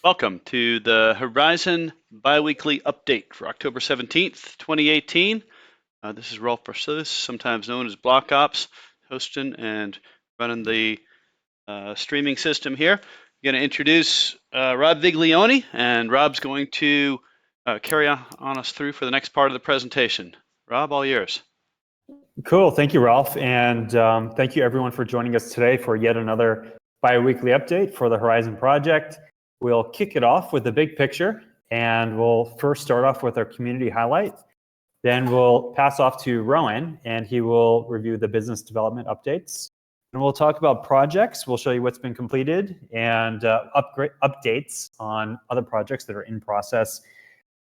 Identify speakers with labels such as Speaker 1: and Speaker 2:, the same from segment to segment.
Speaker 1: Welcome to the Horizen biweekly update for October 17th, 2018. This is Rolf Versluis, sometimes known as Block Ops, hosting and running the streaming system here. I'm going to introduce Rob Viglione, and Rob's going to carry on us through for the next part of the presentation. Rob, all yours.
Speaker 2: Cool. Thank you, Ralph. And thank you, everyone, for joining us today for yet another bi-weekly update for the Horizen project. We'll kick it off with the big picture, and we'll first start off with our community highlight. Then we'll pass off to Rowan, and he will review the business development updates. And we'll talk about projects. We'll show you what's been completed and updates on other projects that are in process.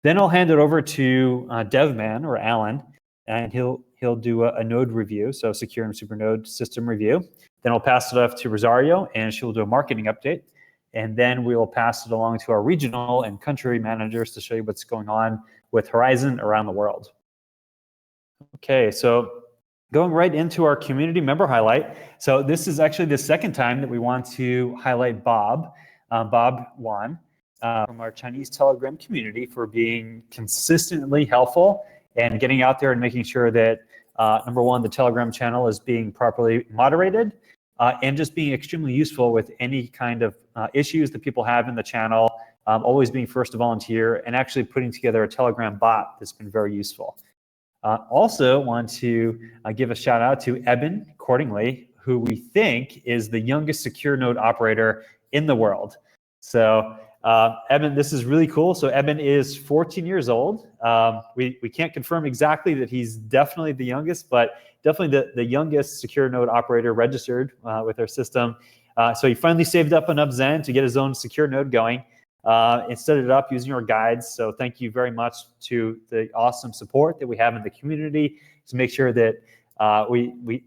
Speaker 2: Then I'll hand it over to DevMan, or Alan, and he'll do a node review, so secure and super node system review. Then I'll pass it off to Rosario, and she'll do a marketing update. And then we will pass it along to our regional and country managers to show you what's going on with Horizen around the world. Okay, so going right into our community member highlight. So this is actually the second time that we want to highlight Bob Wan, from our Chinese Telegram community for being consistently helpful and getting out there and making sure that, number one, the Telegram channel is being properly moderated, and just being extremely useful with any kind of issues that people have in the channel, always being first to volunteer, and actually putting together a Telegram bot that's been very useful. Also want to give a shout out to Eben Cordingley, who we think is the youngest secure node operator in the world. So Eben, this is really cool. So Eben is 14 years old. We can't confirm exactly that he's definitely the youngest, but definitely the youngest secure node operator registered with our system. So he finally saved up enough Zen to get his own secure node going and set it up using our guides. So thank you very much to the awesome support that we have in the community to make sure that we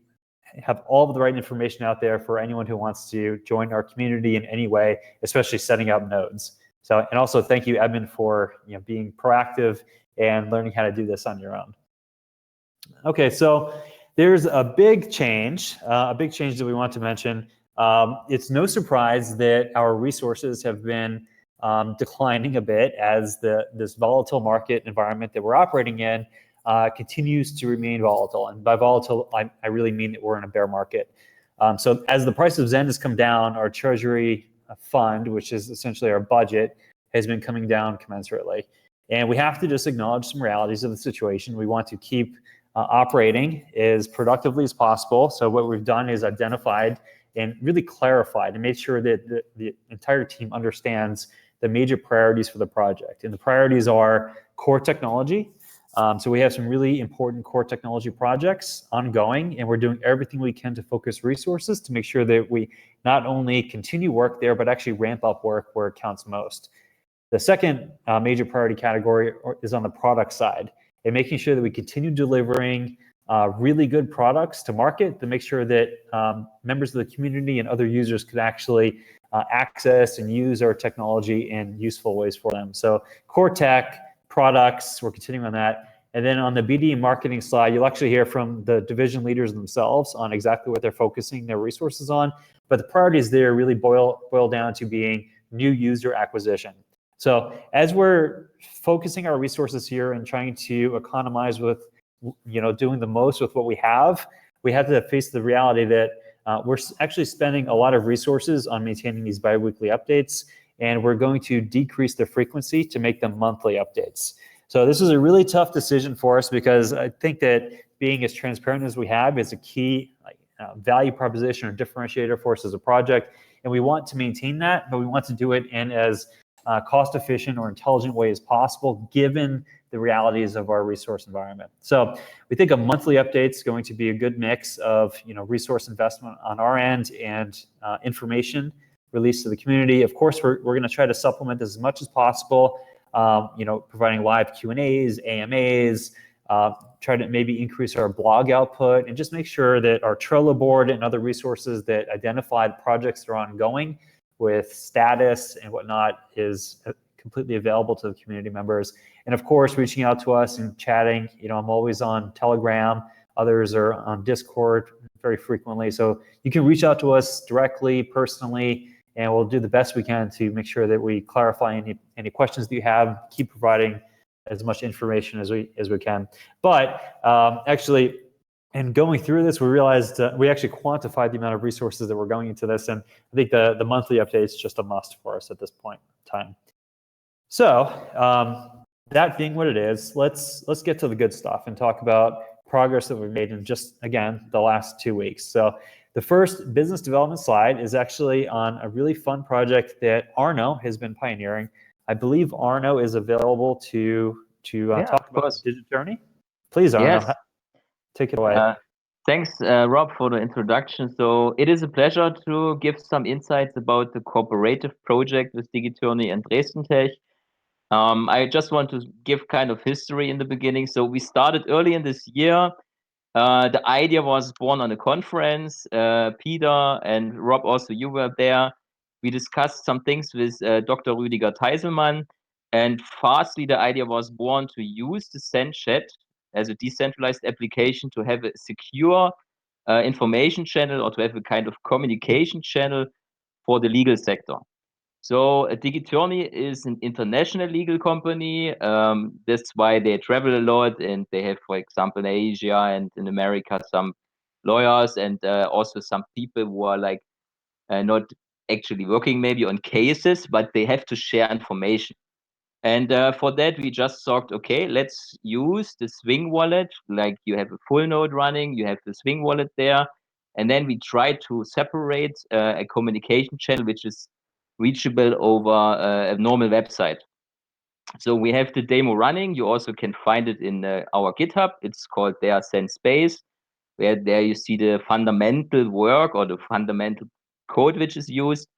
Speaker 2: have all of the right information out there for anyone who wants to join our community in any way, especially setting up nodes. So, and also thank you, Edmund, for being proactive and learning how to do this on your own. Okay, so there's a big change that we want to mention. It's no surprise that our resources have been declining a bit as this volatile market environment that we're operating in continues to remain volatile. And by volatile, I really mean that we're in a bear market. So as the price of Zen has come down, our treasury fund, which is essentially our budget, has been coming down commensurately. And we have to just acknowledge some realities of the situation. We want to keep operating as productively as possible. So what we've done is identified and really clarified and made sure that the entire team understands the major priorities for the project. And the priorities are core technology. So we have some really important core technology projects ongoing, and we're doing everything we can to focus resources to make sure that we not only continue work there, but actually ramp up work where it counts most. The second major priority category is on the product side, and making sure that we continue delivering really good products to market to make sure that members of the community and other users could actually access and use our technology in useful ways for them. So core tech, products, we're continuing on that. And then on the BD and marketing slide, you'll actually hear from the division leaders themselves on exactly what they're focusing their resources on. But the priorities there really boil down to being new user acquisition. So as we're focusing our resources here and trying to economize with, doing the most with what we have to face the reality that we're actually spending a lot of resources on maintaining these bi-weekly updates, and we're going to decrease the frequency to make them monthly updates. So this is a really tough decision for us because I think that being as transparent as we have is a key value proposition or differentiator for us as a project, and we want to maintain that, but we want to do it in as cost-efficient or intelligent way as possible, given the realities of our resource environment. So we think a monthly update is going to be a good mix of resource investment on our end and information released to the community. Of course, we're going to try to supplement this as much as possible, providing live Q&As, AMAs, try to maybe increase our blog output, and just make sure that our Trello board and other resources that identify the projects that are ongoing with status and whatnot is completely available to the community members. And of course, reaching out to us and chatting. I'm always on Telegram. Others are on Discord very frequently. So you can reach out to us directly, personally, and we'll do the best we can to make sure that we clarify any questions that you have, keep providing as much information as we can. But actually, in going through this, we realized we actually quantified the amount of resources that were going into this, and I think the monthly update is just a must for us at this point in time. So that being what it is, let's get to the good stuff and talk about progress that we've made in just, again, the last 2 weeks. So the first business development slide is actually on a really fun project that Arno has been pioneering. I believe Arno is available to talk about the digital journey. Please, Arno, take it away.
Speaker 3: Thanks, Rob, for the introduction. So it is a pleasure to give some insights about the cooperative project with Digiturny and Dresden Tech. I just want to give kind of history in the beginning. So we started early in this year. The idea was born on a conference. Peter and Rob, also you were there. We discussed some things with Dr. Rüdiger Teiselmann, and fastly the idea was born to use the SendChat as a decentralized application to have a secure information channel, or to have a kind of communication channel for the legal sector. So Digiturny is an international legal company. That's why they travel a lot, and they have, for example, in Asia and in America, some lawyers and also some people who are like not actually working maybe on cases, but they have to share information. And for that, we just thought, okay, let's use the Swing wallet. Like you have a full node running, you have the Swing wallet there. And then we try to separate a communication channel which is reachable over a normal website. So we have the demo running. You also can find it in our GitHub. It's called there Send Space, where there you see the fundamental work or the fundamental code which is used.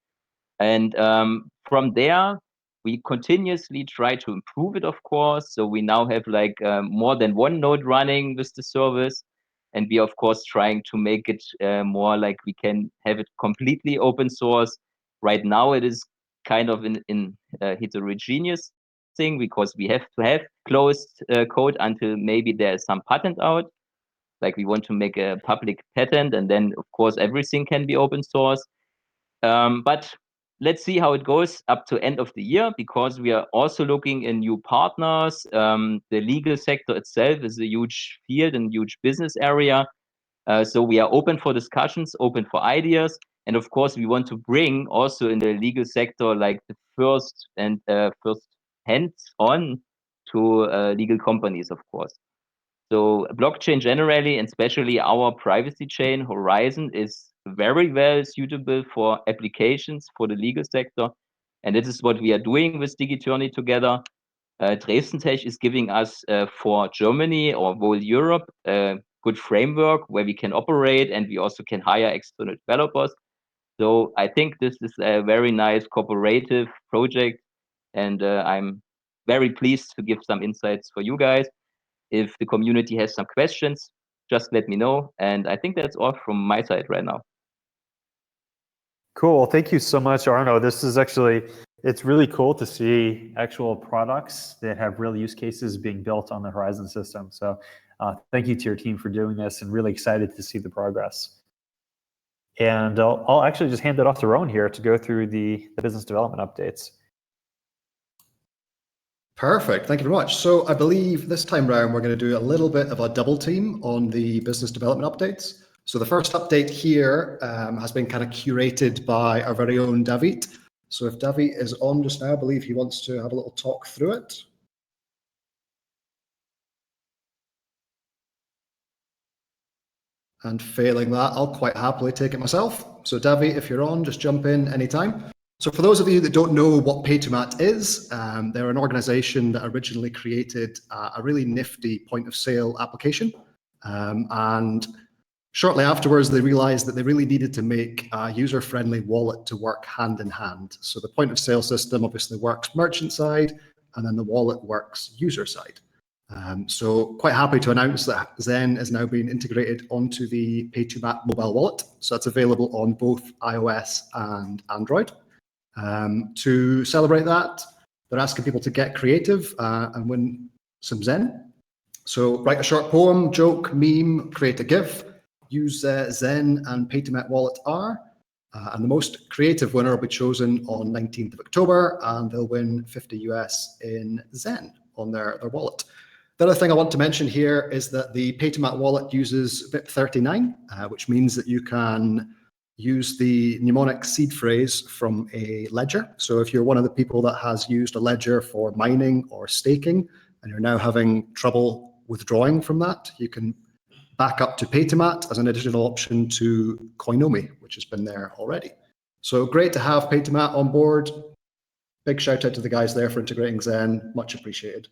Speaker 3: And from there, we continuously try to improve it, of course. So we now have like more than one node running with the service. And we, of course, trying to make it more like we can have it completely open source. Right now, it is kind of in heterogeneous thing, because we have to have closed code until maybe there's some patent out. Like we want to make a public patent, and then, of course, everything can be open source. But let's see how it goes up to end of the year, because we are also looking in new partners. The legal sector itself is a huge field and huge business area. So we are open for discussions, open for ideas. And of course, we want to bring also in the legal sector, like the first hands-on to legal companies, of course. So blockchain generally, and especially our privacy chain, Horizen, is very well suitable for applications for the legal sector. And this is what we are doing with Digiturny together. Dresden Tech is giving us for Germany or whole Europe a good framework where we can operate, and we also can hire external developers. So I think this is a very nice cooperative project, and I'm very pleased to give some insights for you guys. If the community has some questions, just let me know. And I think that's all from my side right now.
Speaker 2: Cool. Thank you so much, Arno. This is actually, it's really cool to see actual products that have real use cases being built on the Horizen system. So thank you to your team for doing this, and really excited to see the progress. And I'll actually just hand it off to Rowan here to go through the business development updates.
Speaker 4: Perfect. Thank you very much. So I believe this time round, we're going to do a little bit of a double team on the business development updates. So the first update here has been kind of curated by our very own David. So if David is on just now, I believe he wants to have a little talk through it. And failing that, I'll quite happily take it myself. So David, if you're on, just jump in anytime. So for those of you that don't know what Paytomat is, they're an organization that originally created a really nifty point of sale application. And shortly afterwards, they realized that they really needed to make a user-friendly wallet to work hand in hand. So the point of sale system obviously works merchant side, and then the wallet works user side. So quite happy to announce that Zen is now being integrated onto the Paytomat mobile wallet. So that's available on both iOS and Android. To celebrate that, they're asking people to get creative and win some Zen. So write a short poem, joke, meme, create a GIF, use Zen and Paytomat Wallet R, And the most creative winner will be chosen on 19th of October, and they'll win 50 US in Zen on their wallet. The other thing I want to mention here is that the Paytomat wallet uses BIP39, which means that you can use the mnemonic seed phrase from a ledger. So if you're one of the people that has used a ledger for mining or staking, and you're now having trouble withdrawing from that, you can back up to Paytomat as an additional option to Coinomi, which has been there already. So great to have Paytomat on board. Big shout out to the guys there for integrating Zen, much appreciated.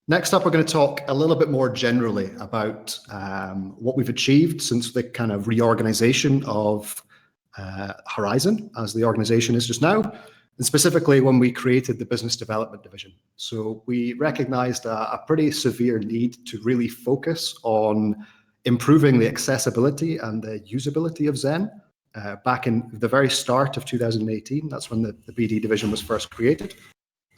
Speaker 4: Next up, we're going to talk a little bit more generally about what we've achieved since the kind of reorganization of Horizen, as the organization is just now, and specifically when we created the business development division. So we recognized a pretty severe need to really focus on improving the accessibility and the usability of Zen. Back in the very start of 2018, that's when the BD division was first created.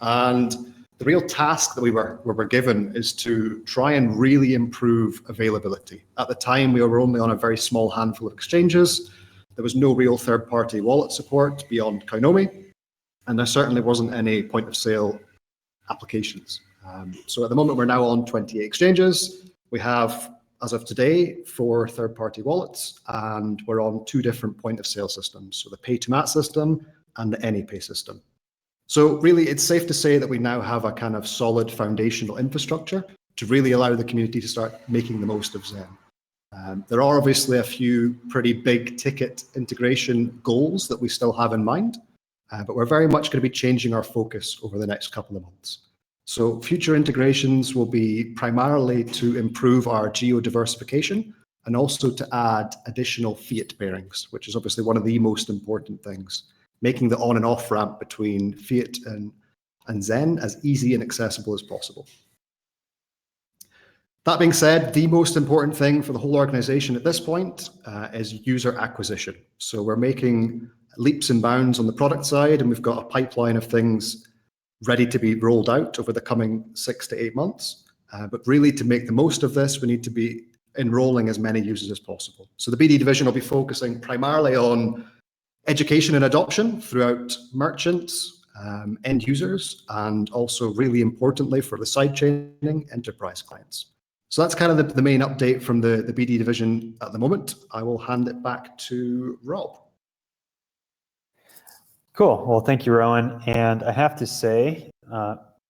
Speaker 4: And the real task that we were given is to try and really improve availability. At the time, we were only on a very small handful of exchanges. There was no real third-party wallet support beyond Coinomi, and there certainly wasn't any point-of-sale applications. So at the moment, we're now on 28 exchanges. We have, as of today, 4 third-party wallets, and we're on 2 different point-of-sale systems, so the Paytomat system and the AnyPay system. So really, it's safe to say that we now have a kind of solid foundational infrastructure to really allow the community to start making the most of Zen. There are obviously a few pretty big ticket integration goals that we still have in mind, but we're very much going to be changing our focus over the next couple of months. So future integrations will be primarily to improve our geo-diversification and also to add additional fiat pairings, which is obviously one of the most important things, making the on and off ramp between fiat and Zen as easy and accessible as possible. That being said, the most important thing for the whole organization at this point is user acquisition. So we're making leaps and bounds on the product side, and we've got a pipeline of things ready to be rolled out over the coming 6 to 8 months. But really, to make the most of this, we need to be enrolling as many users as possible. So the BD division will be focusing primarily on education and adoption throughout merchants, end users, and also really importantly for the sidechaining enterprise clients. So that's kind of the main update from the BD division at the moment. I will hand it back to Rob.
Speaker 2: Cool. Well, thank you, Rowan. And I have to say,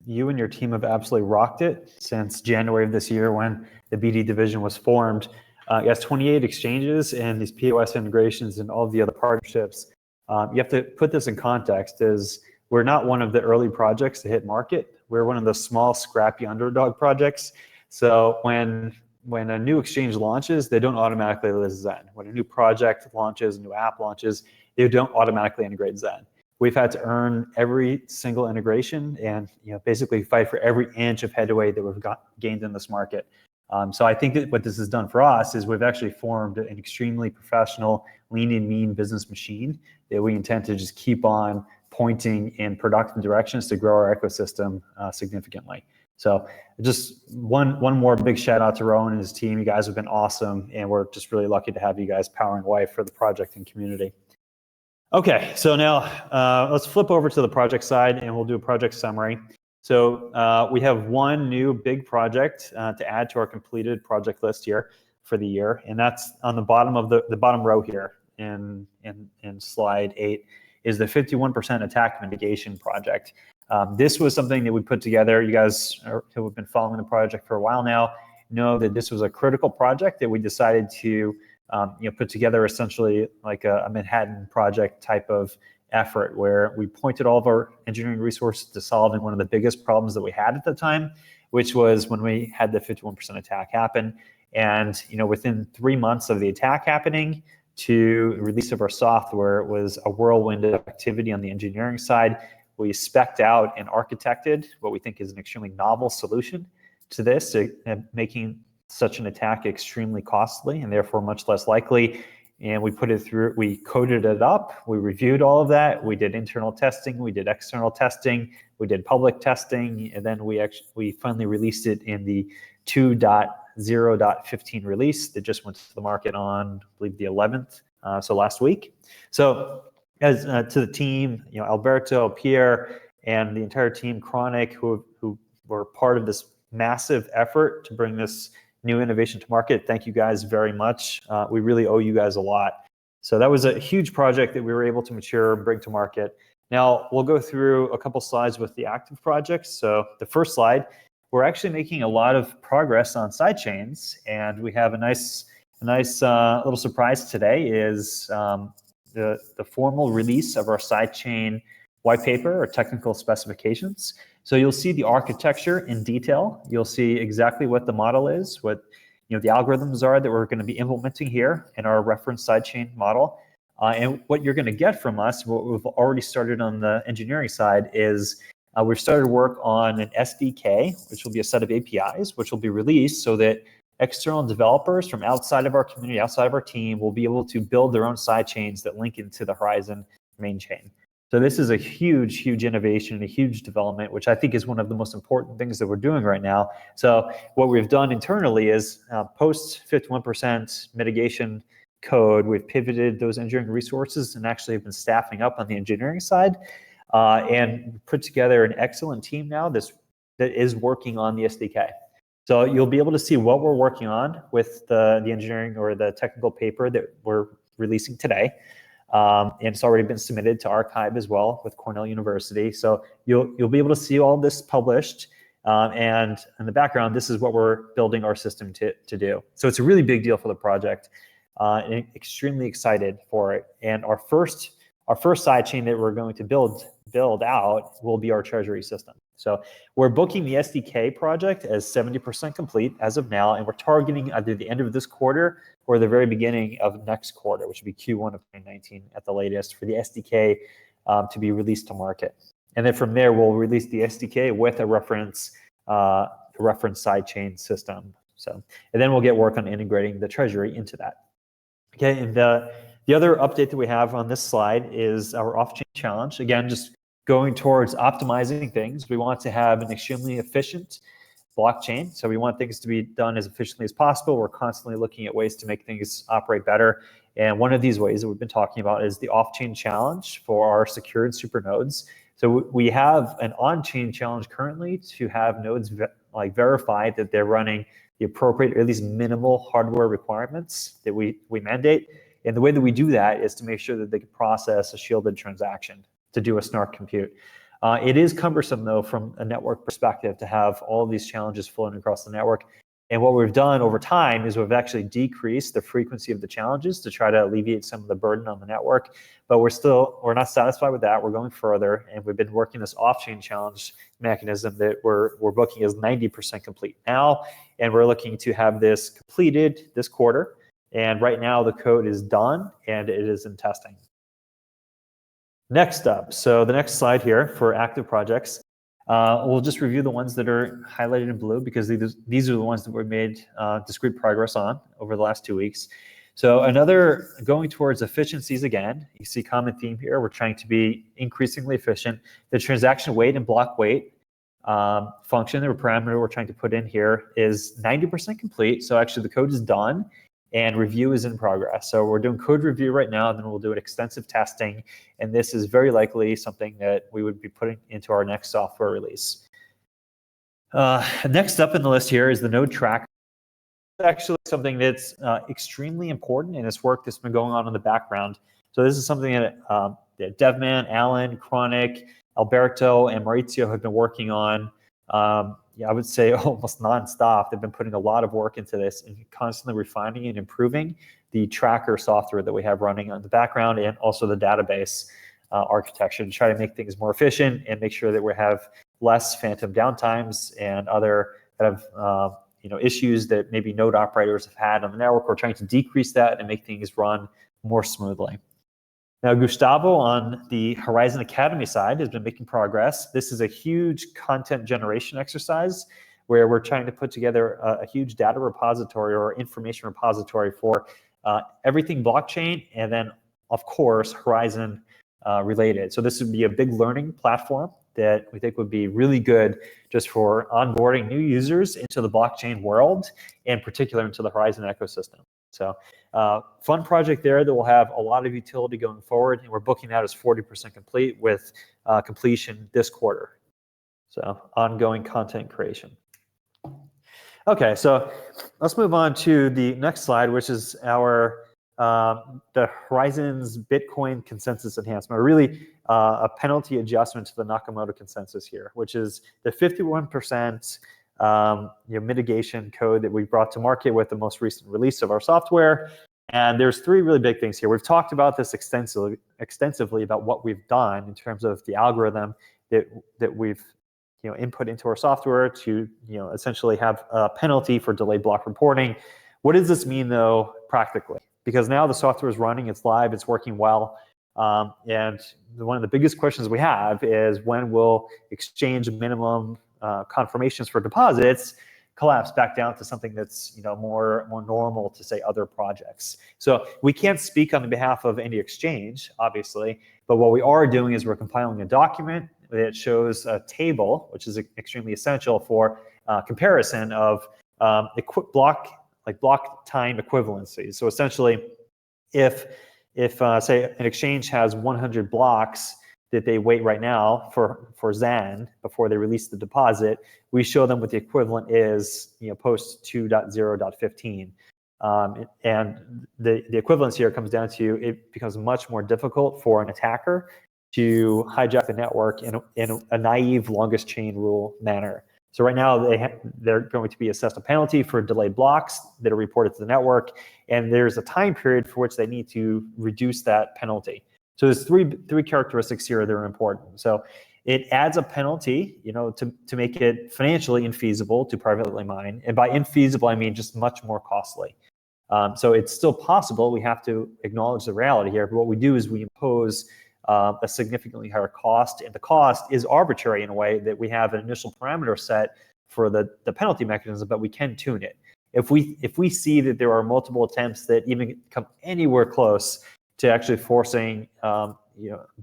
Speaker 2: you and your team have absolutely rocked it since January of this year when the BD division was formed. You have 28 exchanges and these POS integrations and all of the other partnerships. You have to put this in context as we're not one of the early projects to hit market. We're one of the small, scrappy underdog projects. So when a new exchange launches, they don't automatically list Zen. When a new project launches, a new app launches, they don't automatically integrate Zen. We've had to earn every single integration and basically fight for every inch of headway that we've gained in this market. So I think that what this has done for us is we've actually formed an extremely professional, lean and mean business machine that we intend to just keep on pointing in productive directions to grow our ecosystem significantly. So just one more big shout out to Rowan and his team. You guys have been awesome, and we're just really lucky to have you guys powering away for the project and community. Okay, so now let's flip over to the project side and we'll do a project summary. So we have one new big project to add to our completed project list here for the year, and that's on the bottom of the bottom row here in slide 8 is the 51% attack mitigation project. This was something that we put together. You guys who have been following the project for a while now know that this was a critical project that we decided to put together essentially like a Manhattan Project type of effort where we pointed all of our engineering resources to solving one of the biggest problems that we had at the time, which was when we had the 51% attack happen. And within 3 months of the attack happening to release of our software, it was a whirlwind of activity on the engineering side. We spec'd out and architected what we think is an extremely novel solution to this, making such an attack extremely costly and therefore much less likely. And we put it through, we coded it up, we reviewed all of that, we did internal testing, we did external testing, we did public testing, and then we finally released it in the 2.0.15 release that just went to the market on, I believe, the 11th so last week. So as to the team, Alberto, Pierre, and the entire team, Chronic, who were part of this massive effort to bring this new innovation to market. Thank you guys very much. We really owe you guys a lot. So that was a huge project that we were able to mature and bring to market. Now we'll go through a couple slides with the active projects. So the first slide, we're actually making a lot of progress on sidechains, and we have a nice little surprise today is the formal release of our sidechain white paper or technical specifications. So you'll see the architecture in detail. You'll see exactly what the model is, what the algorithms are that we're going to be implementing here in our reference sidechain model. And what you're going to get from us, what we've already started on the engineering side, is we've started work on an SDK, which will be a set of APIs, which will be released so that external developers from outside of our community, outside of our team, will be able to build their own sidechains that link into the Horizen main chain. So this is a huge, huge innovation, a huge development, which I think is one of the most important things that we're doing right now. So what we've done internally is post 51% mitigation code, we've pivoted those engineering resources and actually have been staffing up on the engineering side and put together an excellent team now that is working on the SDK. So you'll be able to see what we're working on with the engineering or the technical paper that we're releasing today. And it's already been submitted to archive as well with Cornell University. So you'll be able to see all this published. And in the background, this is what we're building our system to do. So it's a really big deal for the project. And extremely excited for it. And our first sidechain that we're going to build out will be our treasury system. So we're booking the SDK project as 70% complete as of now, and we're targeting either the end of this quarter or the very beginning of next quarter, which would be Q1 of 2019 at the latest, for the SDK to be released to market. And then from there, we'll release the SDK with a reference sidechain system. So, and then we'll get work on integrating the treasury into that. Okay, and the other update that we have on this slide is our off-chain challenge. Again, just going towards optimizing things. We want to have an extremely efficient blockchain. So we want things to be done as efficiently as possible. We're constantly looking at ways to make things operate better. And one of these ways that we've been talking about is the off-chain challenge for our secured supernodes. So we have an on-chain challenge currently to have nodes verify that they're running the appropriate, or at least minimal hardware requirements that we mandate. And the way that we do that is to make sure that they can process a shielded transaction to do a snark compute. It is cumbersome, though, from a network perspective to have all of these challenges floating across the network. And what we've done over time is we've actually decreased the frequency of the challenges to try to alleviate some of the burden on the network. But we're not satisfied with that. We're going further, and we've been working this off-chain challenge mechanism that we're booking as 90% complete now, and we're looking to have this completed this quarter. And right now, the code is done, and it is in testing. Next up, so the next slide here for active projects. We'll just review the ones that are highlighted in blue because these are the ones that we made discrete progress on over the last 2 weeks. So another, going towards efficiencies again, you see common theme here. We're trying to be increasingly efficient. The transaction weight and block weight function or parameter we're trying to put in here is 90% complete. So actually the code is done and review is in progress. So we're doing code review right now, and then we'll do an extensive testing. And this is very likely something that we would be putting into our next software release. Next up in the list here is the node tracker. It's actually something that's extremely important in this work that's been going on in the background. So this is something that Devman, Alan, Chronic, Alberto, and Maurizio have been working on. I would say almost nonstop. They've been putting a lot of work into this and constantly refining and improving the tracker software that we have running on the background, and also the database architecture to try to make things more efficient and make sure that we have less phantom downtimes and other kind of issues that maybe node operators have had on the network. We're trying to decrease that and make things run more smoothly. Now, Gustavo on the Horizen Academy side has been making progress. This is a huge content generation exercise where we're trying to put together a huge data repository or information repository for everything blockchain, and then, of course, Horizen related. So this would be a big learning platform that we think would be really good just for onboarding new users into the blockchain world, and in particular into the Horizen ecosystem. So fun project there that will have a lot of utility going forward, and we're booking that as 40% complete with completion this quarter. So ongoing content creation. Okay, so let's move on to the next slide, which is our the Horizen's Bitcoin consensus enhancement, or really a penalty adjustment to the Nakamoto consensus here, which is the 51% mitigation code that we brought to market with the most recent release of our software. And there's three really big things here. We've talked about this extensively about what we've done in terms of the algorithm that we've input into our software to essentially have a penalty for delayed block reporting. What does this mean though practically? Because now the software is running, it's live, it's working well, and one of the biggest questions we have is when will exchange minimum confirmations for deposits collapse back down to something that's more normal to say other projects. So we can't speak on the behalf of any exchange, obviously, but what we are doing is we're compiling a document that shows a table, which is extremely essential for comparison of block time equivalencies. So essentially, if say an exchange has 100 blocks that they wait right now for Zen before they release the deposit, we show them what the equivalent is, post 2.0.15. And the equivalence here comes down to it becomes much more difficult for an attacker to hijack the network in a naive longest chain rule manner. So right now they're going to be assessed a penalty for delayed blocks that are reported to the network, and there's a time period for which they need to reduce that penalty. So there's three characteristics here that are important. So it adds a penalty, to make it financially infeasible to privately mine, and by infeasible I mean just much more costly. So it's still possible. We have to acknowledge the reality here. But what we do is we impose a significantly higher cost, and the cost is arbitrary in a way that we have an initial parameter set for the penalty mechanism, but we can tune it. If we see that there are multiple attempts that even come anywhere close to actually forcing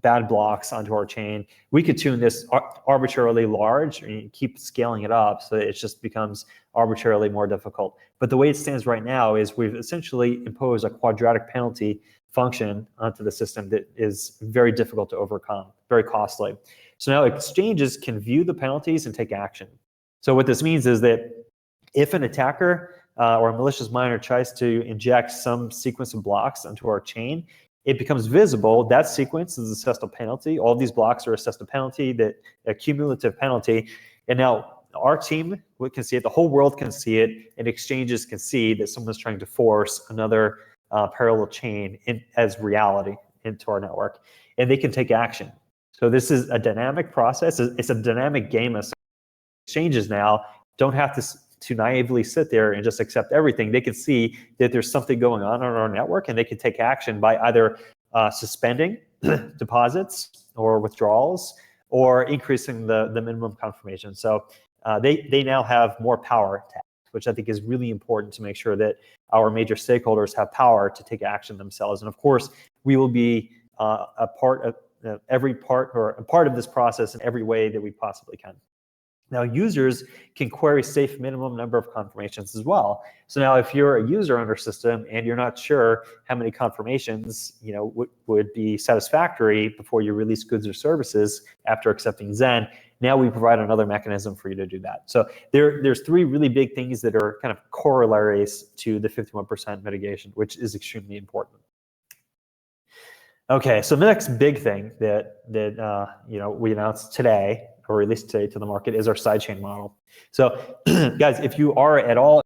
Speaker 2: bad blocks onto our chain, we could tune this arbitrarily large and keep scaling it up so that it just becomes arbitrarily more difficult. But the way it stands right now is we've essentially imposed a quadratic penalty function onto the system that is very difficult to overcome, very costly. So now exchanges can view the penalties and take action. So what this means is that if an attacker or a malicious miner tries to inject some sequence of blocks onto our chain, it becomes visible. That sequence is assessed a penalty. All these blocks are assessed a penalty, a cumulative penalty. And now our team can see it, the whole world can see it, and exchanges can see that someone's trying to force another parallel chain as reality into our network, and they can take action. So this is a dynamic process. It's a dynamic game. Exchanges now don't have to naively sit there and just accept everything. They can see that there's something going on our network, and they can take action by either suspending deposits or withdrawals, or increasing the minimum confirmation. So they now have more power to act, which I think is really important to make sure that our major stakeholders have power to take action themselves. And of course, we will be a part of this process in every way that we possibly can. Now, users can query safe minimum number of confirmations as well. So now if you're a user on our system and you're not sure how many confirmations would be satisfactory before you release goods or services after accepting Zen, now we provide another mechanism for you to do that. So there's three really big things that are kind of corollaries to the 51% mitigation, which is extremely important. Okay, so the next big thing that we announced today, or released today to the market, is our sidechain model. So guys, if you are at all,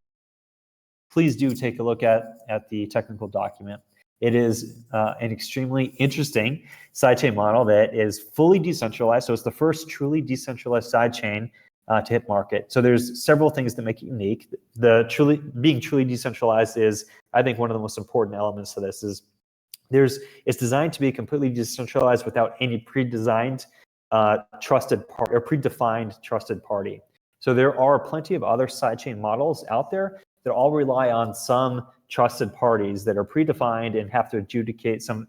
Speaker 2: please do take a look at the technical document. It is an extremely interesting sidechain model that is fully decentralized. So it's the first truly decentralized sidechain to hit market. So there's several things that make it unique. Being truly decentralized is, I think, one of the most important elements to this. It's designed to be completely decentralized without any predefined trusted party. So there are plenty of other sidechain models out there that all rely on some trusted parties that are predefined and have to adjudicate some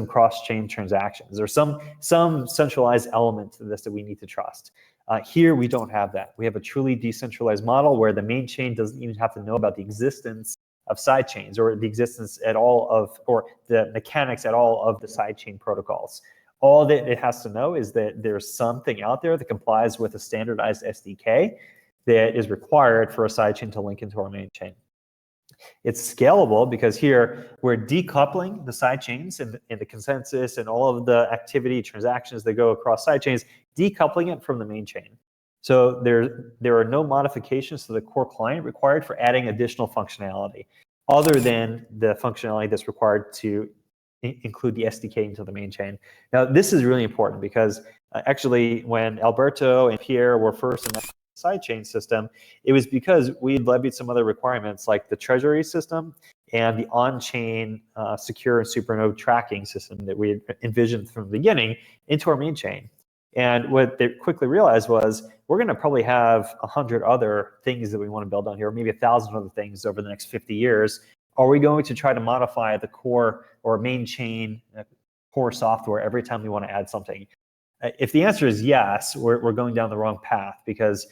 Speaker 2: cross-chain transactions. There's some centralized element to this that we need to trust. Here we don't have that. We have a truly decentralized model where the main chain doesn't even have to know about the existence sidechains, or the existence at all of, or the mechanics at all of the sidechain protocols. All that it has to know is that there's something out there that complies with a standardized SDK that is required for a sidechain to link into our main chain. It's scalable because here we're decoupling the sidechains and the consensus and all of the activity transactions that go across sidechains, decoupling it from the main chain. So there are no modifications to the core client required for adding additional functionality, other than the functionality that's required to include the SDK into the main chain. Now, this is really important because actually when Alberto and Pierre were first in the sidechain system, it was because we levied some other requirements like the treasury system and the on-chain secure and supernode tracking system that we had envisioned from the beginning into our main chain. And what they quickly realized was we're going to probably have 100 other things that we want to build on here, maybe 1,000 other things over the next 50 years. Are we going to try to modify the core or main chain core software every time we want to add something? If the answer is yes, we're going down the wrong path, because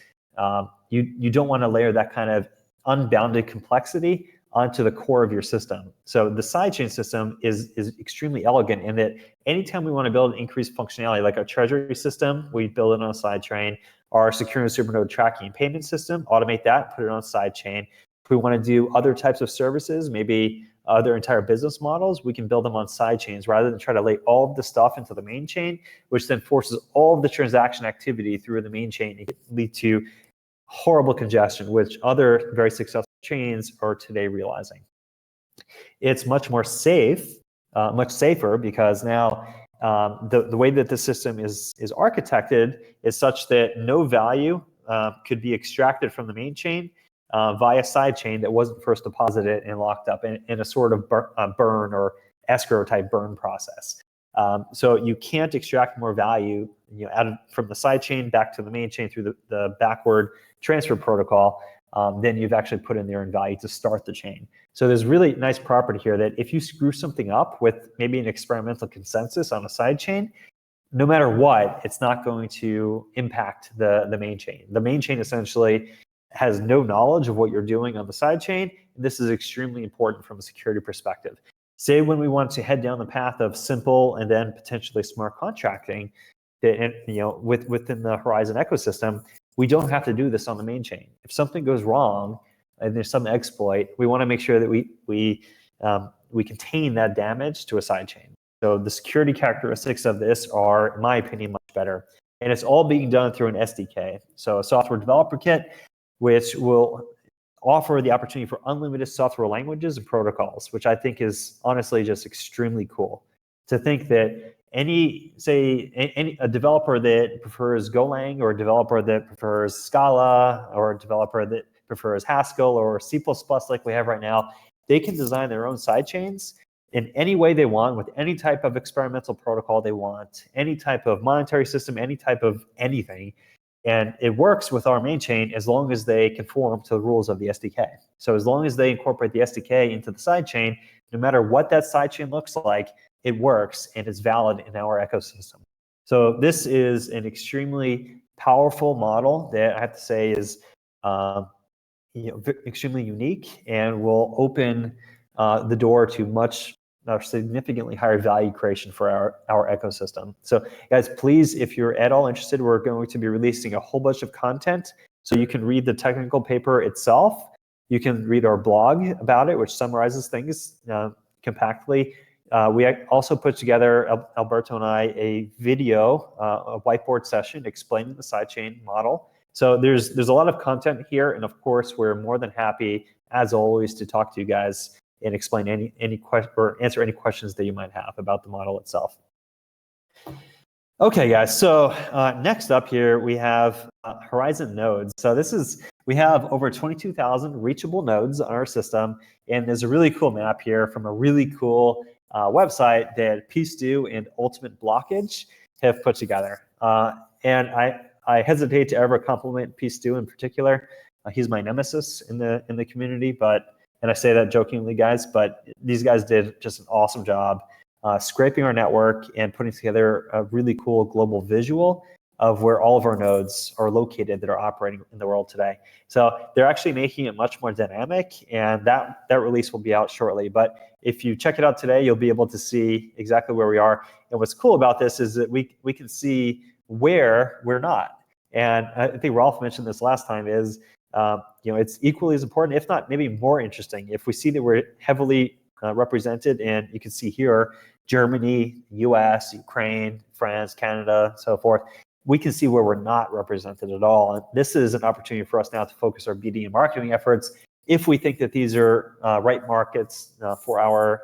Speaker 2: you don't want to layer that kind of unbounded complexity onto the core of your system. So the sidechain system is extremely elegant in that anytime we want to build increased functionality, like our treasury system, we build it on a sidechain. Our secure and supernode tracking and payment system, automate that, put it on a sidechain. If we want to do other types of services, maybe other entire business models, we can build them on sidechains rather than try to lay all of the stuff into the main chain, which then forces all of the transaction activity through the main chain and lead to horrible congestion, which other very successful chains are today realizing. It's much more safe, much safer, because now the way that the system is architected is such that no value could be extracted from the main chain via sidechain that wasn't first deposited and locked up in a sort of burn or escrow type burn process. So you can't extract more value, from the sidechain back to the main chain through the backward transfer protocol than you've actually put in there in value to start the chain. So there's really nice property here that if you screw something up with maybe an experimental consensus on a sidechain, no matter what, it's not going to impact the main chain. The main chain essentially has no knowledge of what you're doing on the sidechain. This is extremely important from a security perspective. Say when we want to head down the path of simple and then potentially smart contracting, within the Horizen ecosystem, we don't have to do this on the main chain. If something goes wrong and there's some exploit, we want to make sure that we contain that damage to a sidechain. So the security characteristics of this are, in my opinion, much better. And it's all being done through an SDK. So a software developer kit, which will offer the opportunity for unlimited software languages and protocols, which I think is honestly just extremely cool. To think that a developer that prefers Golang, or a developer that prefers Scala, or a developer that prefers Haskell or C++ like we have right now, they can design their own sidechains in any way they want, with any type of experimental protocol they want, any type of monetary system, any type of anything. And it works with our main chain as long as they conform to the rules of the SDK. So as long as they incorporate the SDK into the sidechain, no matter what that sidechain looks like, it works and is valid in our ecosystem. So this is an extremely powerful model that I have to say is extremely unique and will open the door to much significantly higher value creation for our ecosystem. So guys, please, if you're at all interested, we're going to be releasing a whole bunch of content. So you can read the technical paper itself. You can read our blog about it, which summarizes things compactly. We also put together, Alberto and I, a video, a whiteboard session explaining the sidechain model. So there's a lot of content here, and of course, we're more than happy, as always, to talk to you guys and explain any question or answer any questions that you might have about the model itself. Okay, guys. So next up here we have Horizen nodes. So we have over 22,000 reachable nodes on our system, and there's a really cool map here from a really cool website that Peacedo and Ultimate Blockage have put together. And I hesitate to ever compliment Peacedo in particular. He's my nemesis in the community, and I say that jokingly, guys, but these guys did just an awesome job scraping our network and putting together a really cool global visual of where all of our nodes are located that are operating in the world today. So they're actually making it much more dynamic, and that release will be out shortly. But if you check it out today, you'll be able to see exactly where we are. And what's cool about this is that we can see where we're not. And I think Rolf mentioned this last time is, it's equally as important, if not maybe more interesting, if we see that we're heavily represented, and you can see here, Germany, US, Ukraine, France, Canada, so forth. We can see where we're not represented at all. And this is an opportunity for us now to focus our BD and marketing efforts if we think that these are right markets for our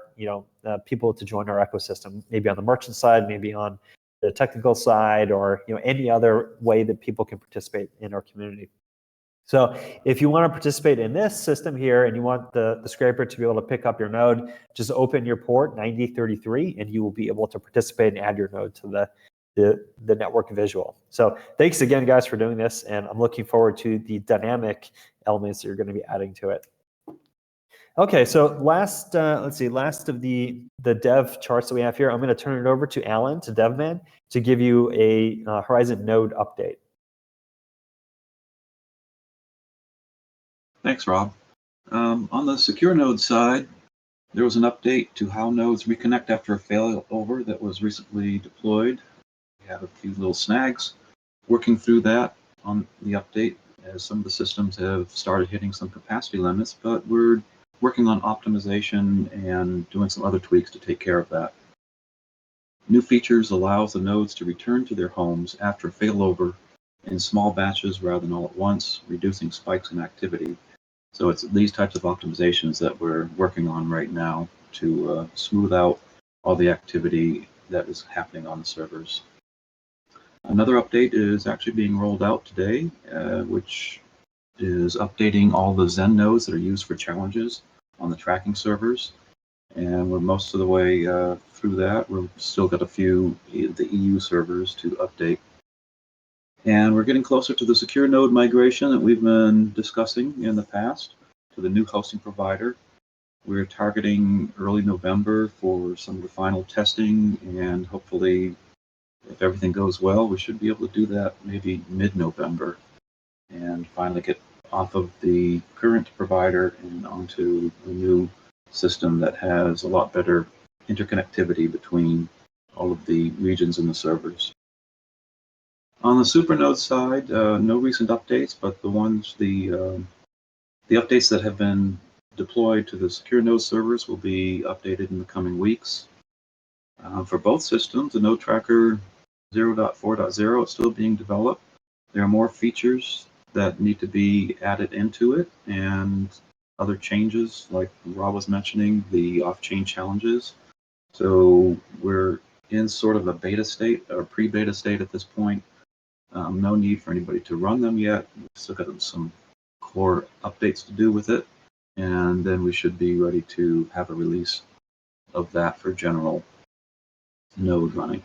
Speaker 2: people to join our ecosystem, maybe on the merchant side, maybe on the technical side, or any other way that people can participate in our community. So if you want to participate in this system here and you want the scraper to be able to pick up your node, just open your port 9033 and you will be able to participate and add your node to the network visual. So thanks again, guys, for doing this, and I'm looking forward to the dynamic elements that you're going to be adding to it. Okay, so last of the dev charts that we have here, I'm going to turn it over to Alan, to DevMan, to give you a Horizen node update.
Speaker 5: Thanks, Rob. On the secure node side, there was an update to how nodes reconnect after a failover that was recently deployed. We had a few little snags. Working through that on the update, as some of the systems have started hitting some capacity limits, but we're working on optimization and doing some other tweaks to take care of that. New features allows the nodes to return to their homes after a failover in small batches rather than all at once, reducing spikes in activity. So it's these types of optimizations that we're working on right now to smooth out all the activity that is happening on the servers. Another update is actually being rolled out today, which is updating all the Zen nodes that are used for challenges on the tracking servers. And we're most of the way through that. We've still got a few the EU servers to update. And we're getting closer to the secure node migration that we've been discussing in the past to the new hosting provider. We're targeting early November for some of the final testing, and hopefully, if everything goes well, we should be able to do that maybe mid-November and finally get off of the current provider and onto a new system that has a lot better interconnectivity between all of the regions and the servers. On the supernode side, no recent updates, but the updates that have been deployed to the secure node servers will be updated in the coming weeks. For both systems, the Node Tracker 0.4.0 is still being developed. There are more features that need to be added into it, and other changes, like Rob was mentioning, the off-chain challenges. So we're in sort of a beta state or pre-beta state at this point. No need for anybody to run them yet. We've still got some core updates to do with it, and then we should be ready to have a release of that for general node running.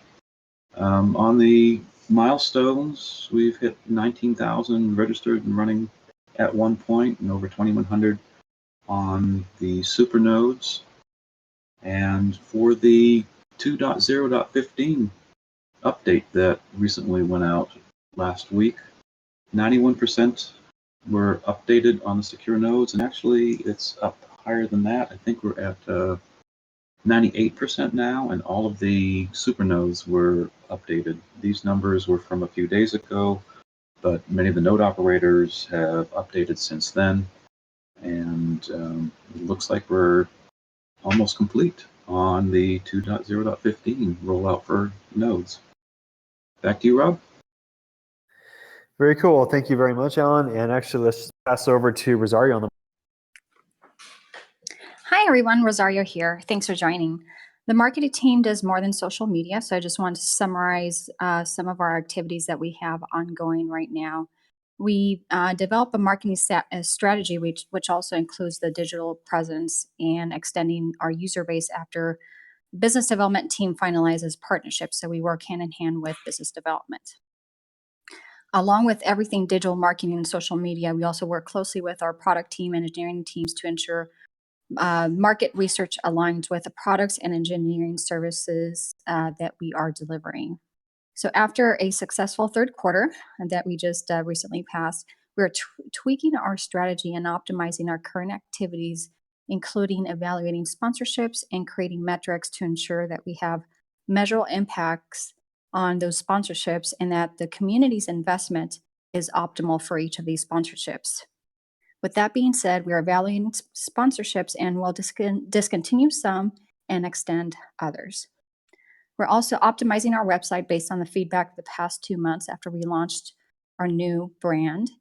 Speaker 5: On the milestones, we've hit 19,000 registered and running at one point, and over 2,100 on the super nodes. And for the 2.0.15 update that recently went out last week, 91% were updated on the secure nodes, and actually it's up higher than that. I think we're at 98% now, and all of the super nodes were updated. These numbers were from a few days ago, but many of the node operators have updated since then, and it looks like we're almost complete on the 2.0.15 rollout for nodes. Back to you, Rob.
Speaker 2: Very cool. Thank you very much, Alan. And actually, let's pass over to Rosario on the.
Speaker 6: Hi, everyone. Rosario here. Thanks for joining. The marketing team does more than social media, so I just wanted to summarize some of our activities that we have ongoing right now. We develop a marketing strategy, which also includes the digital presence and extending our user base after business development team finalizes partnerships. So we work hand in hand with business development. Along with everything digital marketing and social media, we also work closely with our product team and engineering teams to ensure market research aligns with the products and engineering services that we are delivering. So after a successful third quarter that we just recently passed, we're tweaking our strategy and optimizing our current activities, including evaluating sponsorships and creating metrics to ensure that we have measurable impacts on those sponsorships and that the community's investment is optimal for each of these sponsorships. With that being said, we are evaluating sponsorships and will discontinue some and extend others. We're also optimizing our website based on the feedback of the past 2 months after we launched our new brand.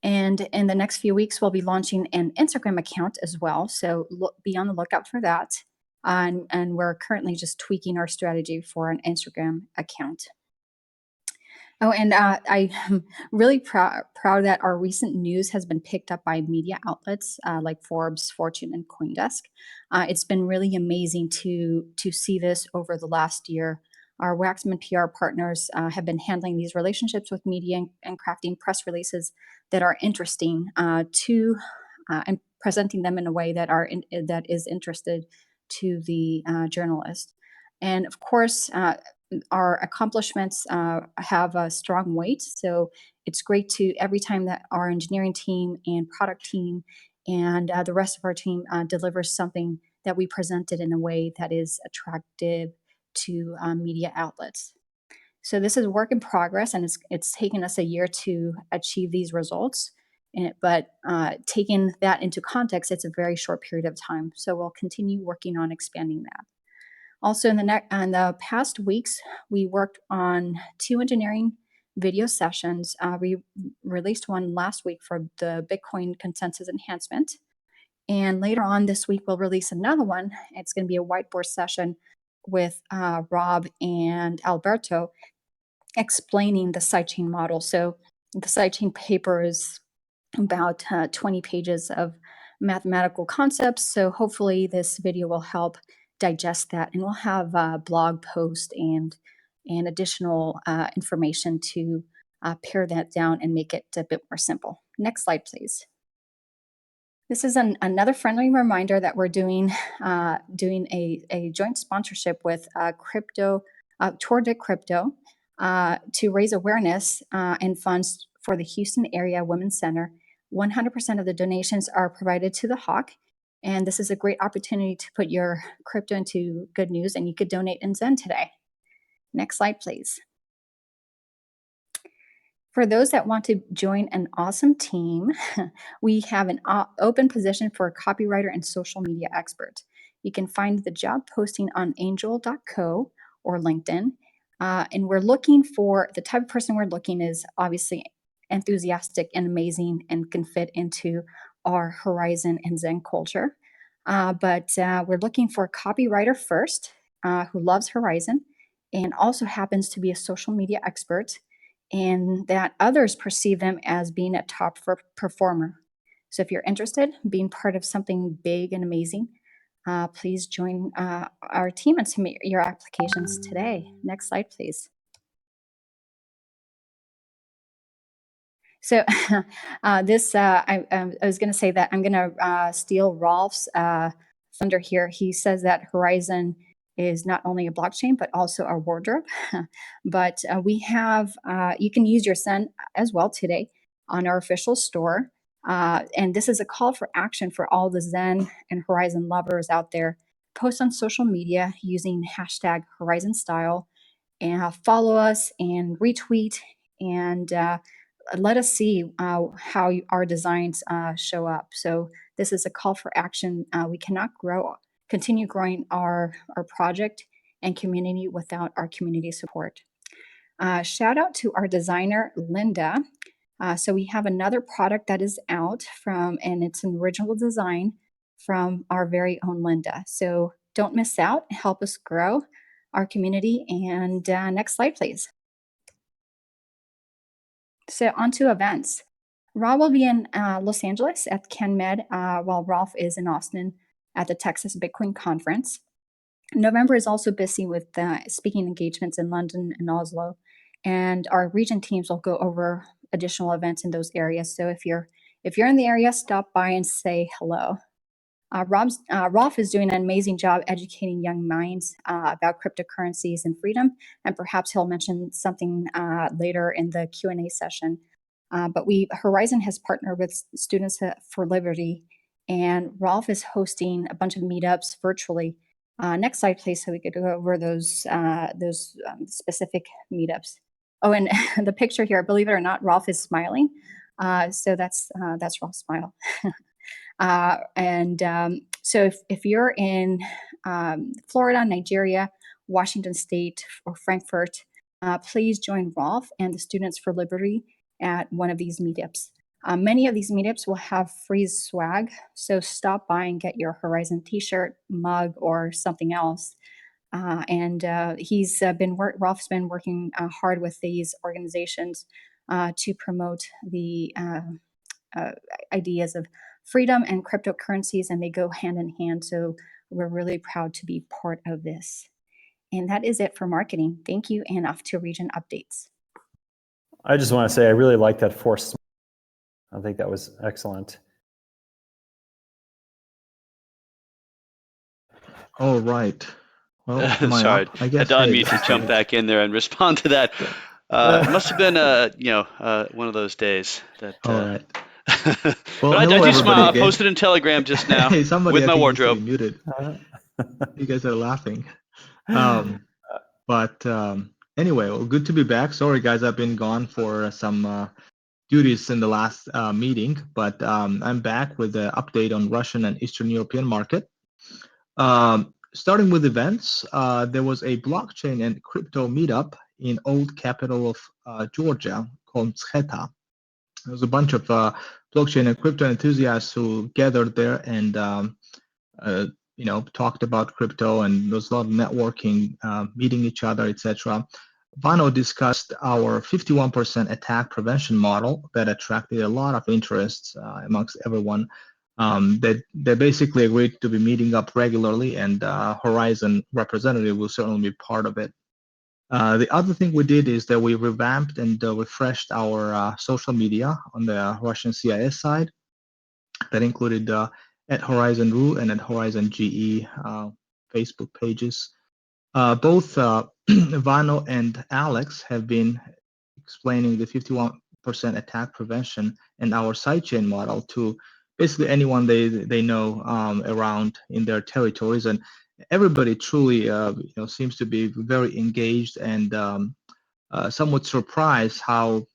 Speaker 6: And in the next few weeks, we'll be launching an Instagram account as well. So be on the lookout for that. And we're currently just tweaking our strategy for an Instagram account. Oh, and I'm really proud that our recent news has been picked up by media outlets like Forbes, Fortune, and CoinDesk. It's been really amazing to see this over the last year. Our Waxman PR partners have been handling these relationships with media and crafting press releases that are interesting and presenting them in a way that is interested to the journalist. And of course, our accomplishments have a strong weight. So it's great to every time that our engineering team and product team and the rest of our team delivers something that we presented in a way that is attractive to media outlets. So this is work in progress, and it's taken us a year to achieve these results. But taking that into context, it's a very short period of time. So we'll continue working on expanding that. Also, in the past weeks, we worked on 2 engineering video sessions. We released one last week for the Bitcoin consensus enhancement. And later on this week, we'll release another one. It's going to be a whiteboard session with Rob and Alberto explaining the sidechain model. So the sidechain paper is about 20 pages of mathematical concepts. So hopefully this video will help digest that, and we'll have a blog post and additional information to pare that down and make it a bit more simple. Next slide, please. This is another friendly reminder that we're doing a joint sponsorship with Tour de Crypto to raise awareness and funds for the Houston Area Women's Center. 100% of the donations are provided to the Hawk, and this is a great opportunity to put your crypto into good news, and you could donate in Zen today. Next slide, please. For those that want to join an awesome team, we have an open position for a copywriter and social media expert. You can find the job posting on angel.co or LinkedIn. And we're looking for, the type of person we're looking is obviously enthusiastic and amazing and can fit into our Horizen and Zen culture. But we're looking for a copywriter first who loves Horizen and also happens to be a social media expert, and that others perceive them as being a top performer. So if you're interested in being part of something big and amazing, please join our team and submit your applications today. Next slide, please. So I was going to say that I'm going to steal Rolf's thunder here. He says that Horizen is not only a blockchain, but also a wardrobe. But we have, you can use your Zen as well today on our official store. And this is a call for action for all the Zen and Horizen lovers out there. Post on social media using hashtag Horizen Style, and follow us and retweet and let us see how our designs show up. So this is a call for action. We cannot continue growing our project and community without our community support. Shout out to our designer, Linda. So we have another product that is out and it's an original design from our very own Linda. So don't miss out. Help us grow our community. And next slide, please. So on to events. Rob will be in Los Angeles at CanMed while Rolf is in Austin at the Texas Bitcoin Conference. November is also busy with speaking engagements in London and Oslo, and our region teams will go over additional events in those areas. So if you're in the area, stop by and say hello. Rolf is doing an amazing job educating young minds about cryptocurrencies and freedom, and perhaps he'll mention something later in the Q&A session. But Horizen has partnered with Students for Liberty, and Rolf is hosting a bunch of meetups virtually. Next slide, please, so we could go over those specific meetups. Oh, and the picture here, believe it or not, Rolf is smiling. So that's Rolf's smile. So if you're in Florida, Nigeria, Washington State, or Frankfurt, please join Rolf and the Students for Liberty at one of these meetups. Many of these meetups will have free swag, so stop by and get your Horizen t-shirt, mug, or something else. Rolf's been working hard with these organizations to promote the ideas of freedom and cryptocurrencies, and they go hand in hand. So we're really proud to be part of this. And that is it for marketing. Thank you, and off to region updates.
Speaker 2: I just want to say I really like that forced smile. I think that was excellent.
Speaker 7: All right. Well, am I
Speaker 1: Sorry,
Speaker 7: up? I guess
Speaker 1: had to unmute to jump back in there and respond to that. It must have been one of those days that.
Speaker 7: All right.
Speaker 1: But I do smile. I posted in Telegram just now
Speaker 7: Hey, somebody
Speaker 1: with my wardrobe.
Speaker 7: Needs to be muted. You guys are laughing. Anyway, well, good to be back. Sorry, guys, I've been gone for some duties in the last meeting, but I'm back with an update on Russian and Eastern European market. Starting with events, there was a blockchain and crypto meetup in old capital of Georgia called Scheta. There was a bunch of blockchain and crypto enthusiasts who gathered there and talked about crypto, and there was a lot of networking, meeting each other, etc. Vano discussed our 51% attack prevention model that attracted a lot of interest amongst everyone. They basically agreed to be meeting up regularly, and Horizen representative will certainly be part of it. The other thing we did is that we revamped and refreshed our social media on the Russian CIS side. That included at Horizen RU and at Horizen GE Facebook pages. Both Vano and Alex have been explaining the 51% attack prevention and our sidechain model to basically anyone they know around in their territories, and everybody truly seems to be very engaged and somewhat surprised how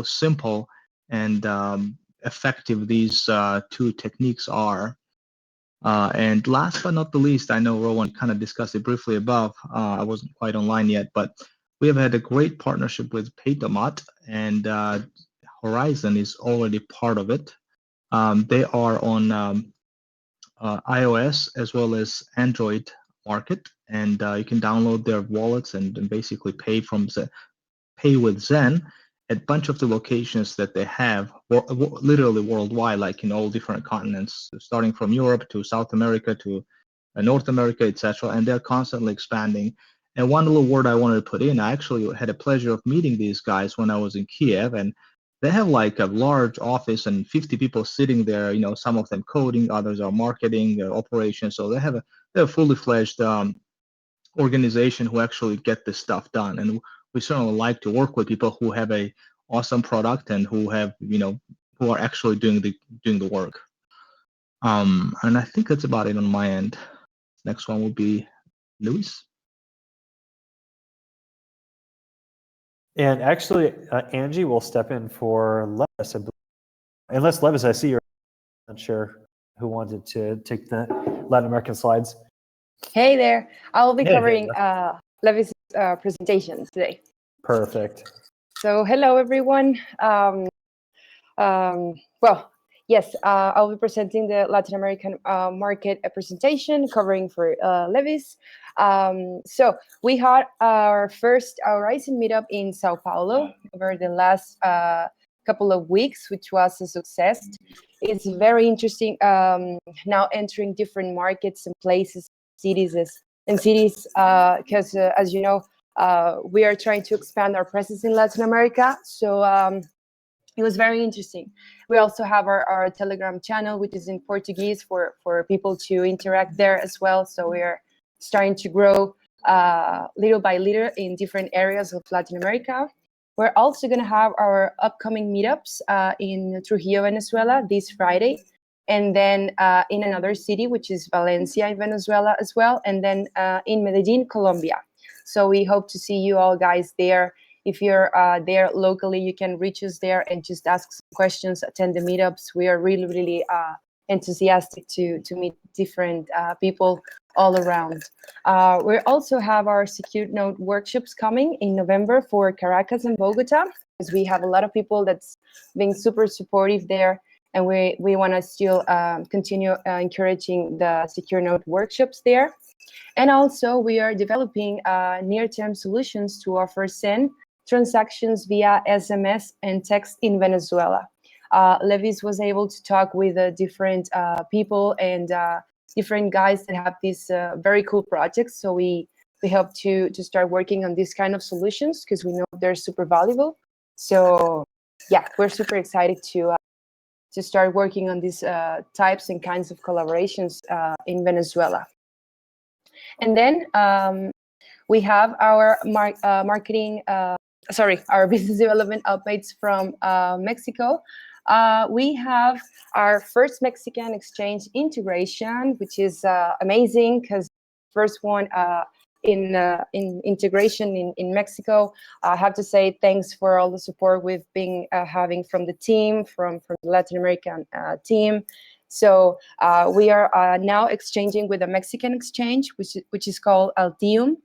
Speaker 7: simple and effective these two techniques are. And last but not the least, I know Rowan kind of discussed it briefly above. I wasn't quite online yet, but we have had a great partnership with Paytomat, and Horizen is already part of it. They are on iOS as well as Android market, and you can download their wallets and basically pay with Zen at a bunch of the locations that they have, literally worldwide, like in all different continents, starting from Europe to South America to North America, etc. And they're constantly expanding. And one little word I wanted to put in, I actually had a pleasure of meeting these guys when I was in Kiev, and they have like a large office and 50 people sitting there, some of them coding, others are marketing, operations. So they have a fully fledged organization who actually get this stuff done. And we certainly like to work with people who have a awesome product and who have, who are actually doing the work. And I think that's about it on my end. Next one will be Luis.
Speaker 2: And actually, Angie will step in for Levis. Unless Levis, I see you're not sure who wanted to take the Latin American slides.
Speaker 8: Hey there. I will be covering Levis' presentation today.
Speaker 2: Perfect.
Speaker 8: So hello, everyone. Yes, I'll be presenting the Latin American market presentation covering for Levis. So we had our first Horizen meetup in Sao Paulo over the last couple of weeks, which was a success. It's very interesting now entering different markets and places, cities, because as you know, we are trying to expand our presence in Latin America. So it was very interesting. We also have our Telegram channel, which is in Portuguese for people to interact there as well. So we are starting to grow little by little in different areas of Latin America. We're also going to have our upcoming meetups in Trujillo, Venezuela this Friday, and then in another city, which is Valencia in Venezuela as well, and then in Medellin, Colombia. So we hope to see you all guys there. If you're there locally, you can reach us there and just ask some questions, attend the meetups. We are really, really enthusiastic to meet different people all around. We also have our Secure Node workshops coming in November for Caracas and Bogota, because we have a lot of people that's being super supportive there. And we want to still continue encouraging the Secure Node workshops there. And also we are developing near-term solutions to offer send transactions via SMS and text in Venezuela. Levis was able to talk with different people and different guys that have these very cool projects. So we hope to start working on these kind of solutions because we know they're super valuable. So yeah, we're super excited to start working on these types and kinds of collaborations in Venezuela. And then we have our our business development updates from Mexico. We have our first Mexican exchange integration, which is amazing because first one in integration in Mexico. I have to say thanks for all the support we've been having from the team, from the Latin American team. So we are now exchanging with a Mexican exchange, which is called Altium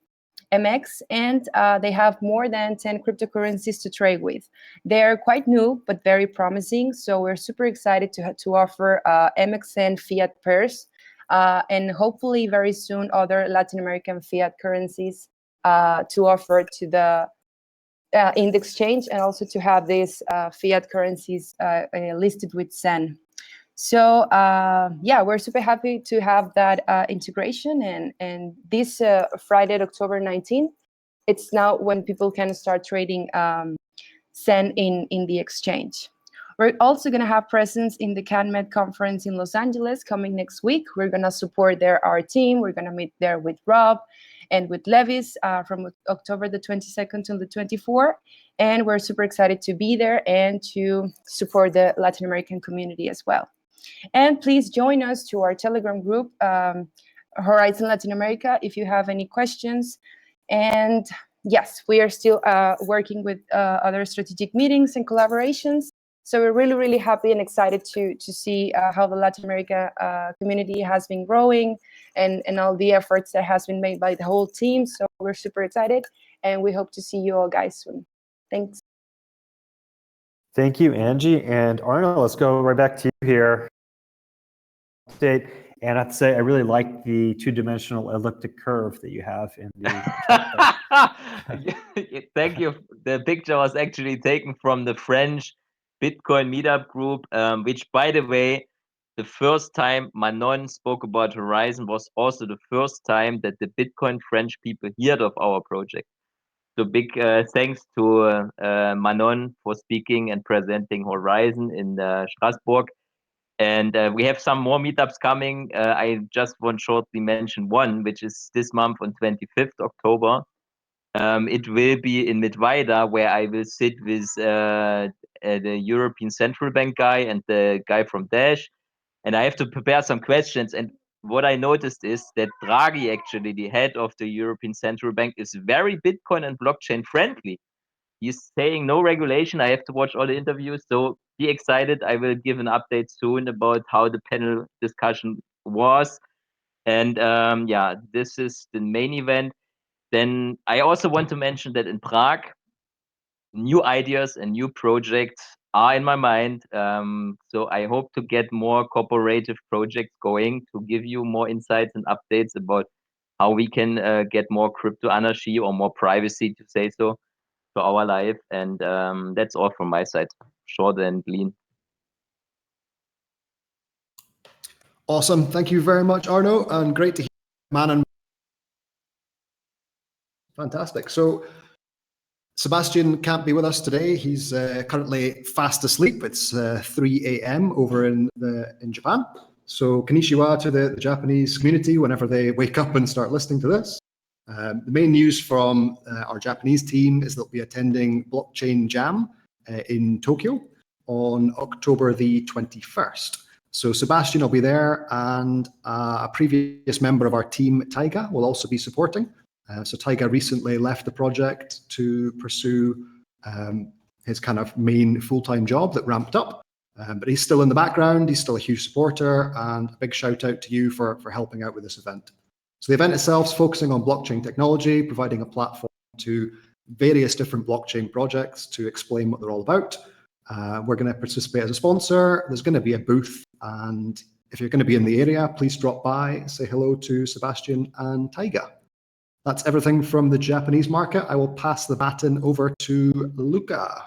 Speaker 8: MX, and they have more than 10 cryptocurrencies to trade with. They're quite new, but very promising. So we're super excited to offer MXN fiat pairs, and hopefully very soon other Latin American fiat currencies to offer to the in the exchange, and also to have these fiat currencies listed with SEN. So yeah, we're super happy to have that integration, and this Friday, October 19th, it's now when people can start trading SEN in the exchange. We're also going to have presence in the CanMed conference in Los Angeles coming next week. We're going to support there our team. We're going to meet there with Rob and with Levis from October the 22nd to the 24th. And we're super excited to be there and to support the Latin American community as well. And please join us to our Telegram group, Horizen Latin America, if you have any questions. And yes, we are still working with other strategic meetings and collaborations. So we're really, really happy and excited to see how the Latin America community has been growing and all the efforts that has been made by the whole team. So we're super excited, and we hope to see you all guys soon. Thanks.
Speaker 2: Thank you, Angie. And Arno, let's go right back to you here. Update. And I have to say, I really like the two-dimensional elliptic curve that you have in the
Speaker 3: Thank you. The picture was actually taken from the French Bitcoin meetup group, which, by the way, the first time Manon spoke about Horizen was also the first time that the Bitcoin French people heard of our project. So big thanks to Manon for speaking and presenting Horizen in Strasbourg. And we have some more meetups coming. I just want to shortly mention one, which is this month on 25th October. It will be in Mittweida, where I will sit with the European Central Bank guy and the guy from Dash. And I have to prepare some questions. And what I noticed is that Draghi, actually, the head of the European Central Bank, is very Bitcoin and blockchain friendly. He's saying no regulation. I have to watch all the interviews. So be excited. I will give an update soon about how the panel discussion was. And yeah, this is the main event. Then I also want to mention that in Prague, new ideas and new projects are in my mind. So I hope to get more cooperative projects going to give you more insights and updates about how we can get more crypto anarchy or more privacy, to say so, to our life. And that's all from my side, short and lean.
Speaker 4: Awesome. Thank you very much, Arno, and great to hear, man. And fantastic. So Sebastian can't be with us today. He's currently fast asleep. It's 3 a.m. over in Japan. So konnichiwa to the Japanese community whenever they wake up and start listening to this. The main news from our Japanese team is they'll be attending Blockchain Jam in Tokyo on October the 21st. So Sebastian will be there, and a previous member of our team, Taiga, will also be supporting. So Taiga recently left the project to pursue his kind of main full-time job that ramped up. But he's still in the background, he's still a huge supporter, and a big shout out to you for helping out with this event. So the event itself is focusing on blockchain technology, providing a platform to various different blockchain projects to explain what they're all about. We're going to participate as a sponsor. There's going to be a booth, and if you're going to be in the area, please drop by, say hello to Sebastian and Taiga. That's everything from the Japanese market. I will pass the baton over to Luca.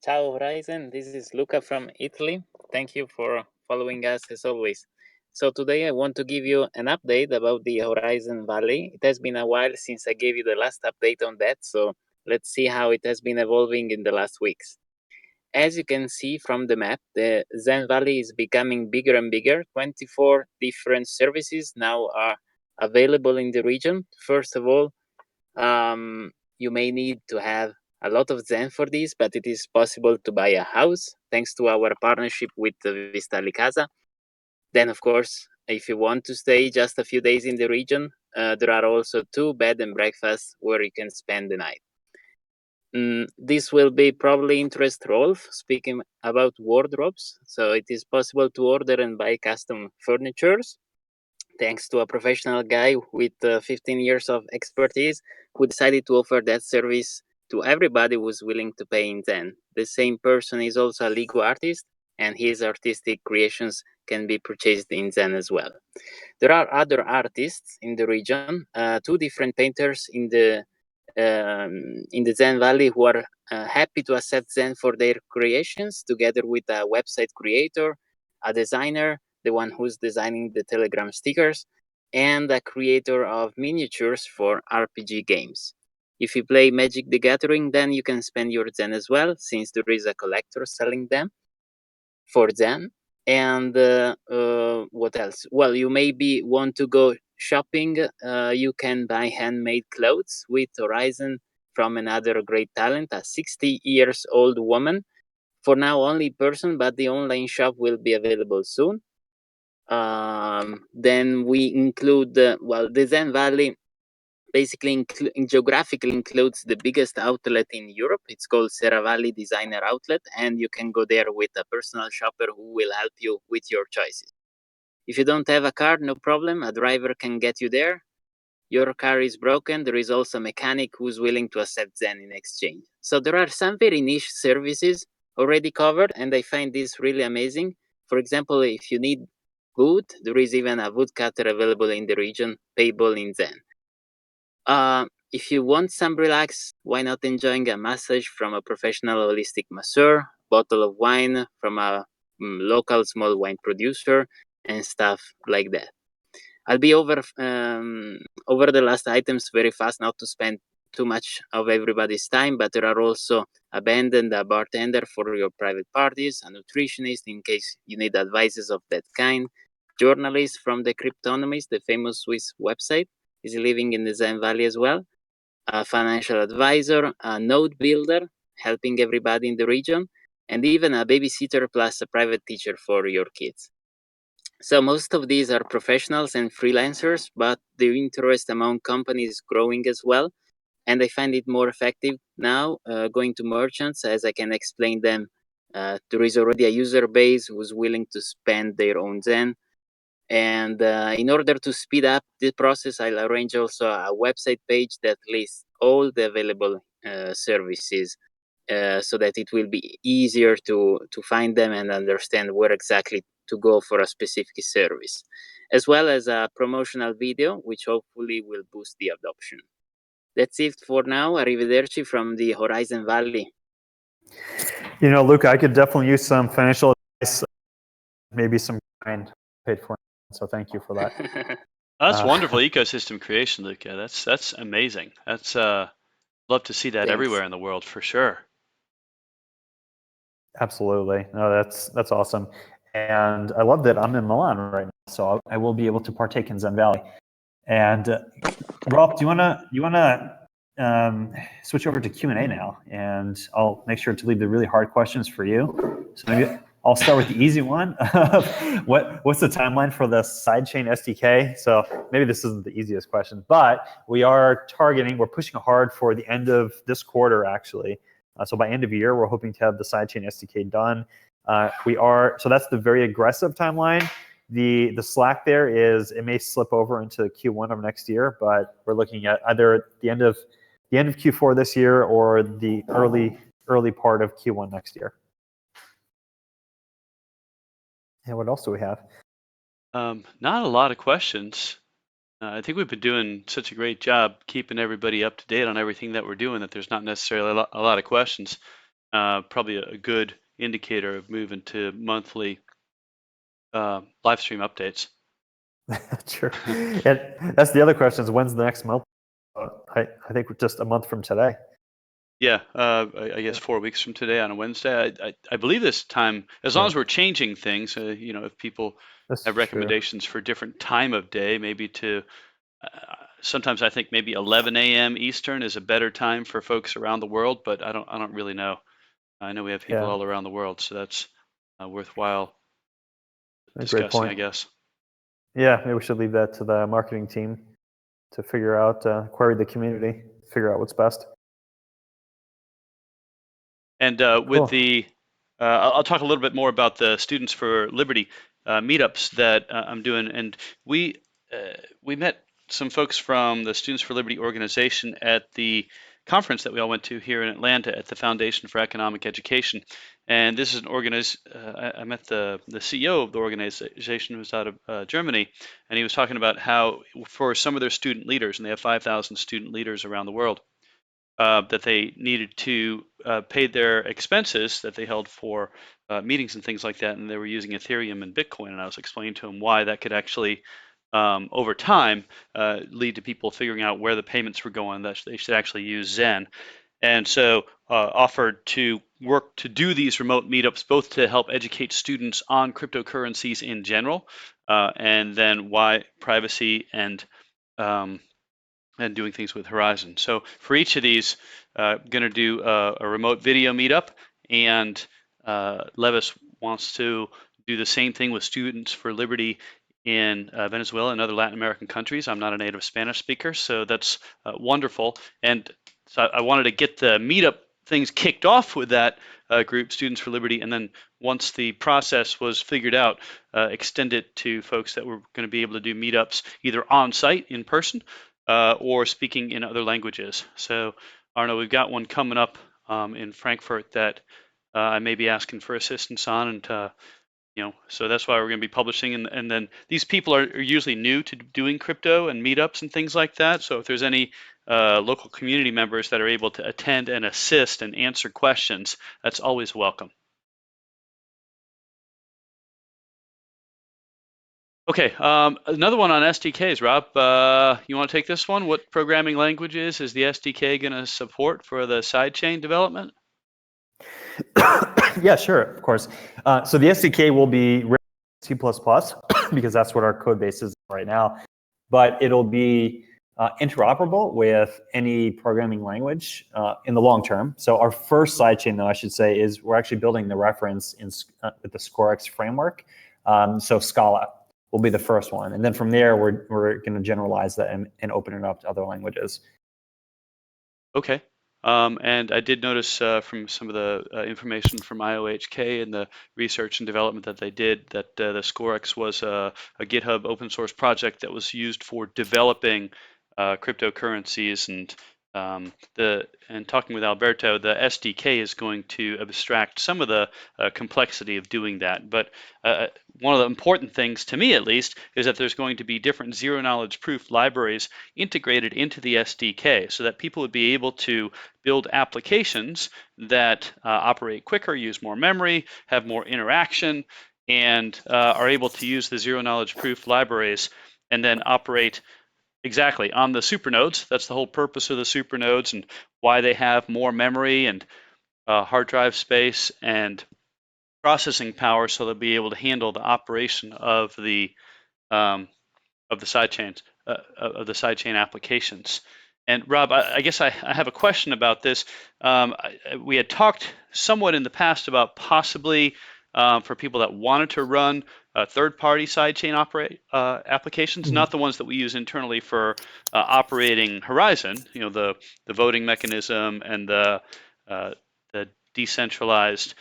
Speaker 9: Ciao Horizen, this is Luca from Italy. Thank you for following us as always. So today I want to give you an update about the Horizen Valley. It has been a while since I gave you the last update on that, so let's see how it has been evolving in the last weeks. As you can see from the map, the Zen Valley is becoming bigger and bigger. 24 different services now are available in the region. First of all, you may need to have a lot of Zen for this, but it is possible to buy a house thanks to our partnership with Vista Casa. Then, of course, if you want to stay just a few days in the region, there are also 2 bed and breakfasts where you can spend the night. This will be probably interest Rolf, speaking about wardrobes. So it is possible to order and buy custom furnitures, thanks to a professional guy with 15 years of expertise who decided to offer that service to everybody who's willing to pay in Zen. The same person is also a Lego artist, and his artistic creations can be purchased in Zen as well. There are other artists in the region, 2 different painters in the Zen Valley who are happy to accept Zen for their creations, together with a website creator, a designer, the one who's designing the Telegram stickers, and a creator of miniatures for RPG games. If you play Magic the Gathering, then you can spend your Zen as well, since there is a collector selling them for Zen. And what else? Well, you maybe want to go shopping. You can buy handmade clothes with Horizen from another great talent, a 60 years old woman. For now, only person, but the online shop will be available soon. Then we include, the Zen Valley basically geographically includes the biggest outlet in Europe. It's called Serra Valley Designer Outlet, and you can go there with a personal shopper who will help you with your choices. If you don't have a car, no problem. A driver can get you there. Your car is broken, there is also a mechanic who's willing to accept Zen in exchange. So there are some very niche services already covered, and I find this really amazing. For example, if you need wood, there is even a woodcutter available in the region, payable in Zen. If you want some relax, why not enjoying a massage from a professional holistic masseur, bottle of wine from a local small wine producer, and stuff like that. I'll be over the last items very fast, not to spend too much of everybody's time, but there are also a band and a bartender for your private parties, a nutritionist in case you need advices of that kind, journalist from the Cryptonomist, the famous Swiss website, is living in the Zen Valley as well, a financial advisor, a node builder, helping everybody in the region, and even a babysitter plus a private teacher for your kids. So most of these are professionals and freelancers, but the interest among companies is growing as well. And I find it more effective now going to merchants, as I can explain them. There is already a user base who's willing to spend their own Zen. And in order to speed up the process, I'll arrange also a website page that lists all the available services so that it will be easier to find them and understand where exactly to go for a specific service, as well as a promotional video, which hopefully will boost the adoption. That's it for now. Arrivederci from the Horizen Valley.
Speaker 2: You know, Luca, I could definitely use some financial advice, maybe some kind paid for. So thank you for that.
Speaker 1: That's wonderful ecosystem creation, Luca. That's amazing. That's love to see that
Speaker 9: Thanks.
Speaker 1: everywhere in the world for sure.
Speaker 2: Absolutely. No, that's awesome. And I love that I'm in Milan right now, so I will be able to partake in Zen Valley. And Rolf, do you wanna switch over to Q&A now? And I'll make sure to leave the really hard questions for you. So maybe I'll start with the easy one. What's the timeline for the Sidechain SDK? So maybe this isn't the easiest question, but we're pushing hard for the end of this quarter, actually. So by end of year, we're hoping to have the Sidechain SDK done. So that's the very aggressive timeline. The slack there is it may slip over into Q1 of next year, but we're looking at either the end of Q4 this year or the early part of Q1 next year. And what else do we have?
Speaker 1: Not a lot of questions. I think we've been doing such a great job keeping everybody up to date on everything that we're doing that there's not necessarily a lot of questions. Probably a good indicator of moving to monthly live stream updates.
Speaker 2: Sure. And that's the other question is when's the next month? I think just a month from today.
Speaker 1: Yeah, I guess 4 weeks from today on a Wednesday. I believe this time, as long as we're changing things, if people have recommendations for different time of day, maybe sometimes I think maybe 11 a.m. Eastern is a better time for folks around the world, but I don't really know. I know we have people all around the world, so that's worthwhile discussing, I guess.
Speaker 2: Yeah, maybe we should leave that to the marketing team to figure out, query the community, figure out what's best.
Speaker 1: And with the, I'll talk a little bit more about the Students for Liberty meetups that I'm doing. And we met some folks from the Students for Liberty organization at the conference that we all went to here in Atlanta at the Foundation for Economic Education. And this is an I met the CEO of the organization, who's out of Germany, and he was talking about how for some of their student leaders, and they have 5,000 student leaders around the world, that they needed to pay their expenses that they held for meetings and things like that, and they were using Ethereum and Bitcoin. And I was explaining to them why that could actually, over time, lead to people figuring out where the payments were going, that they should actually use Zen. And so offered to work to do these remote meetups, both to help educate students on cryptocurrencies in general, and then why privacy and doing things with Horizen. So for each of these, going to do a remote video meetup, and Levis wants to do the same thing with Students for Liberty in Venezuela and other Latin American countries. I'm not a native Spanish speaker, so that's wonderful. And so I wanted to get the meetup things kicked off with that group, Students for Liberty, and then once the process was figured out, extend it to folks that were going to be able to do meetups either on site in person or speaking in other languages. So Arno, we've got one coming up in Frankfurt that I may be asking for assistance on, and so that's why we're going to be publishing. And then these people are usually new to doing crypto and meetups and things like that. So if there's any local community members that are able to attend and assist and answer questions, that's always welcome. Okay, another one on SDKs, Rob. You want to take this one? What programming languages is the SDK going to support for the sidechain development?
Speaker 2: Yeah, sure, of course. So the SDK will be C++ because that's what our code base is right now, but it'll be interoperable with any programming language in the long term. So our first sidechain, though, I should say, is we're actually building the reference with the ScoreX framework. So Scala will be the first one. And then from there, we're going to generalize that and open it up to other languages.
Speaker 1: Okay. And I did notice from some of the information from IOHK and the research and development that they did that the ScoreX was a GitHub open source project that was used for developing cryptocurrencies, and talking with Alberto, the SDK is going to abstract some of the complexity of doing that. But one of the important things, to me at least, is that there's going to be different zero-knowledge proof libraries integrated into the SDK so that people would be able to build applications that operate quicker, use more memory, have more interaction, and are able to use the zero-knowledge proof libraries and then operate exactly on the supernodes. That's the whole purpose of the supernodes and why they have more memory and hard drive space and processing power, so they'll be able to handle the operation of the sidechains, of the sidechain applications. And Rob, I guess I have a question about this. We had talked somewhat in the past about possibly for people that wanted to run third-party sidechain applications, not the ones that we use internally for operating Horizen, the voting mechanism and the decentralized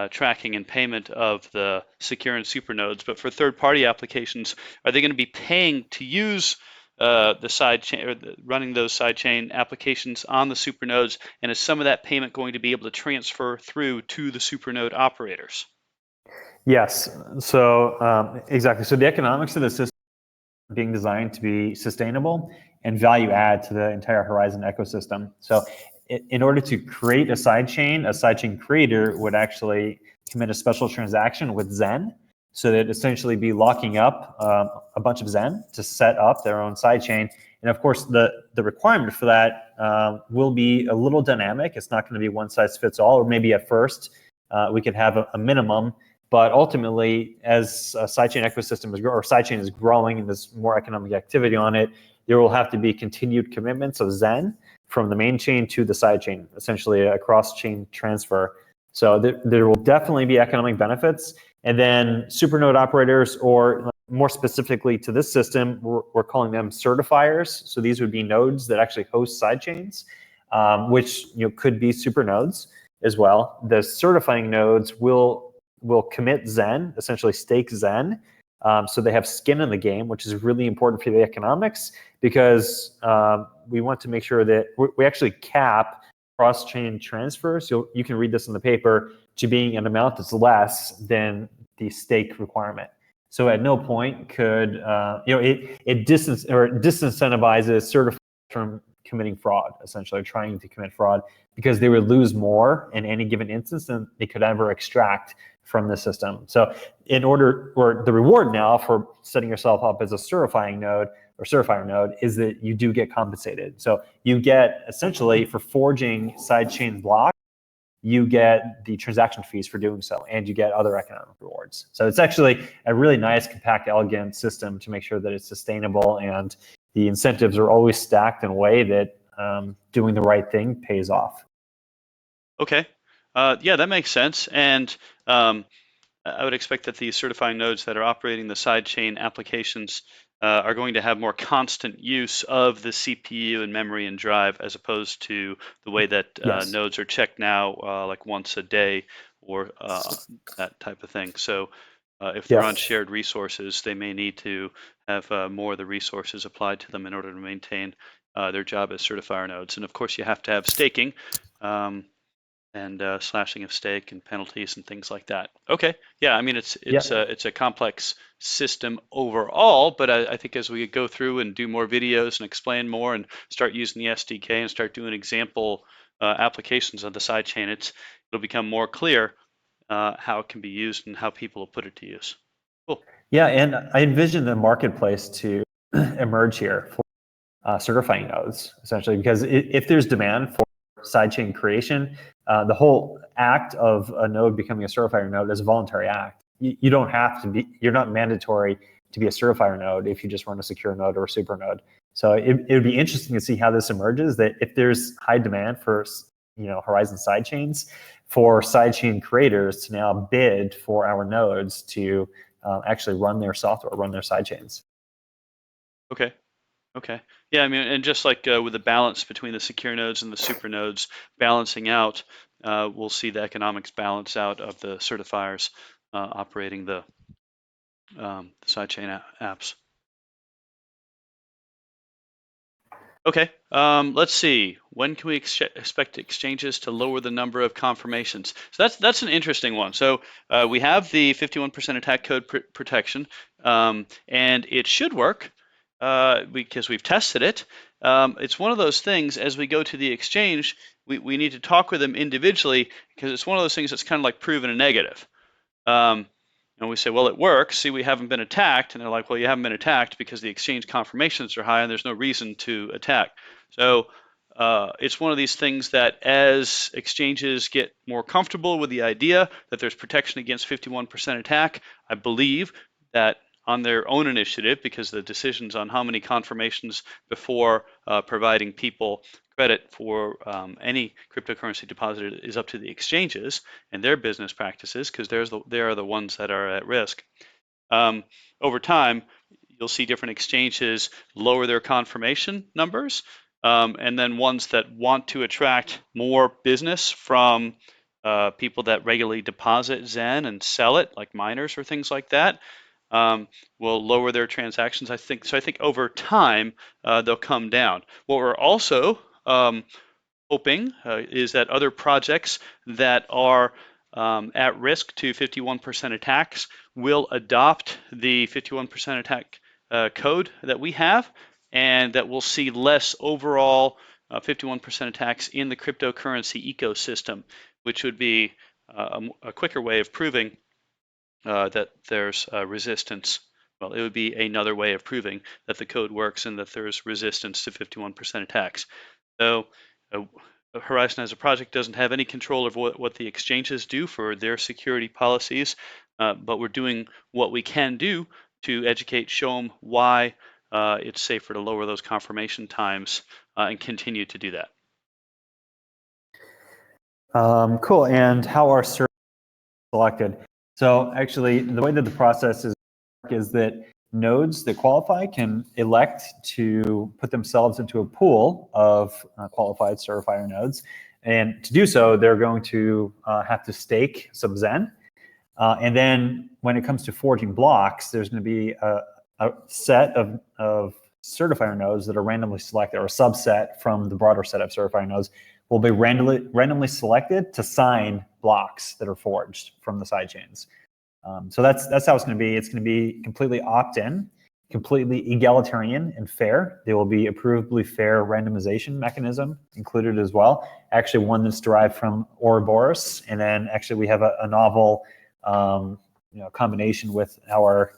Speaker 1: tracking and payment of the secure and supernodes. But for third-party applications, are they going to be paying to use the sidechain or running those sidechain applications on the supernodes? And is some of that payment going to be able to transfer through to the supernode operators?
Speaker 2: Yes. So exactly. So the economics of the system are being designed to be sustainable and value add to the entire Horizen ecosystem. So in order to create a sidechain creator would actually commit a special transaction with Zen. So they'd essentially be locking up a bunch of Zen to set up their own sidechain. And of course, the requirement for that will be a little dynamic. It's not going to be one size fits all, or maybe at first we could have a minimum. But ultimately, as a sidechain ecosystem sidechain is growing and there's more economic activity on it, there will have to be continued commitments of Zen from the main chain to the sidechain, essentially a cross-chain transfer. So there will definitely be economic benefits. And then supernode operators, or more specifically to this system, we're calling them certifiers. So these would be nodes that actually host sidechains, which could be supernodes as well. The certifying nodes will commit Zen, essentially stake Zen. So they have skin in the game, which is really important for the economics, because we want to make sure that we actually cap cross-chain transfers. You can read this in the paper, to being an amount that's less than the stake requirement. So at no point could it disincentivizes certifiers from committing fraud, essentially trying to commit fraud, because they would lose more in any given instance than they could ever extract from the system. So the reward now for setting yourself up as a certifying node or certifier node is that you do get compensated. So you get, essentially, for forging sidechain blocks, you get the transaction fees for doing so, and you get other economic rewards. So it's actually a really nice, compact, elegant system to make sure that it's sustainable, and the incentives are always stacked in a way that doing the right thing pays off.
Speaker 1: Okay. Yeah, that makes sense. And I would expect that the certifying nodes that are operating the sidechain applications are going to have more constant use of the CPU and memory and drive, as opposed to the way that
Speaker 2: Yes.
Speaker 1: nodes are checked now, like once a day or that type of thing. So if they're on
Speaker 2: Yes.
Speaker 1: shared resources, they may need to have more of the resources applied to them in order to maintain their job as certifier nodes. And of course, you have to have staking. And slashing of stake and penalties and things like that. Okay, yeah, I mean it's a complex system overall, but I think as we go through and do more videos and explain more and start using the SDK and start doing example applications of the sidechain, it'll become more clear how it can be used and how people will put it to use. Cool.
Speaker 2: Yeah, and I envision the marketplace to emerge here for certifying nodes, essentially, because if there's demand for sidechain creation, the whole act of a node becoming a certifier node is a voluntary act. You don't have to be, you're not mandatory to be a certifier node if you just run a secure node or a super node. So it would be interesting to see how this emerges, that if there's high demand for Horizen sidechains, for sidechain creators to now bid for our nodes to actually run their software, run their sidechains.
Speaker 1: Okay. Okay. Yeah, I mean, and just like with the balance between the secure nodes and the super nodes balancing out, we'll see the economics balance out of the certifiers operating the sidechain apps. Okay, let's see. When can we expect exchanges to lower the number of confirmations? So that's an interesting one. So we have the 51% attack code protection, and it should work because we've tested it. It's one of those things, as we go to the exchange, we need to talk with them individually, because it's one of those things that's kind of like proven a negative. And we say, well, it works. See, we haven't been attacked. And they're like, well, you haven't been attacked because the exchange confirmations are high and there's no reason to attack. So it's one of these things that as exchanges get more comfortable with the idea that there's protection against 51% attack, I believe that on their own initiative, because the decisions on how many confirmations before providing people credit for any cryptocurrency deposited is up to the exchanges and their business practices, because they are the ones that are at risk. Over time, you'll see different exchanges lower their confirmation numbers, and then ones that want to attract more business from people that regularly deposit Zen and sell it, like miners or things like that, will lower their transactions. I think over time they'll come down. What we're also hoping is that other projects that are at risk to 51% attacks will adopt the 51% attack code that we have, and that we'll see less overall 51% attacks in the cryptocurrency ecosystem, which would be a quicker way of proving that there's resistance. Well, it would be another way of proving that the code works and that there's resistance to 51% attacks. So Horizen as a project doesn't have any control of what the exchanges do for their security policies, but we're doing what we can do to educate, show them why it's safer to lower those confirmation times and continue to do that.
Speaker 2: Cool. And how are servers selected? So actually, the way that the process is that nodes that qualify can elect to put themselves into a pool of qualified certifier nodes. And to do so, they're going to have to stake some Zen. And then when it comes to forging blocks, there's going to be a set of certifier nodes that are randomly selected, or a subset from the broader set of certifier nodes will be randomly selected to sign blocks that are forged from the sidechains. So that's how it's going to be. It's going to be completely opt-in, completely egalitarian and fair. There will be a provably fair randomization mechanism included as well. Actually, one that's derived from Ouroboros, and then actually we have a novel combination with our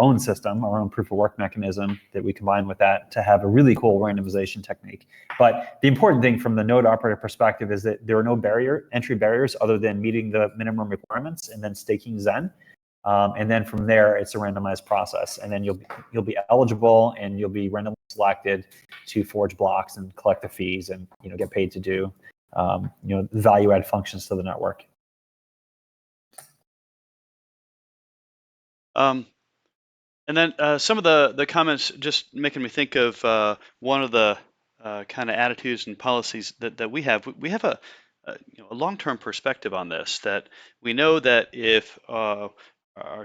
Speaker 2: own system, our own proof of work mechanism that we combine with that to have a really cool randomization technique. But the important thing from the node operator perspective is that there are no entry barriers other than meeting the minimum requirements and then staking Zen. And then from there, it's a randomized process. And then you'll be eligible and you'll be randomly selected to forge blocks and collect the fees and get paid to do value add functions to the network.
Speaker 1: And then some of the comments just making me think of one of the kind of attitudes and policies that we have. We have a long-term perspective on this, that we know that if our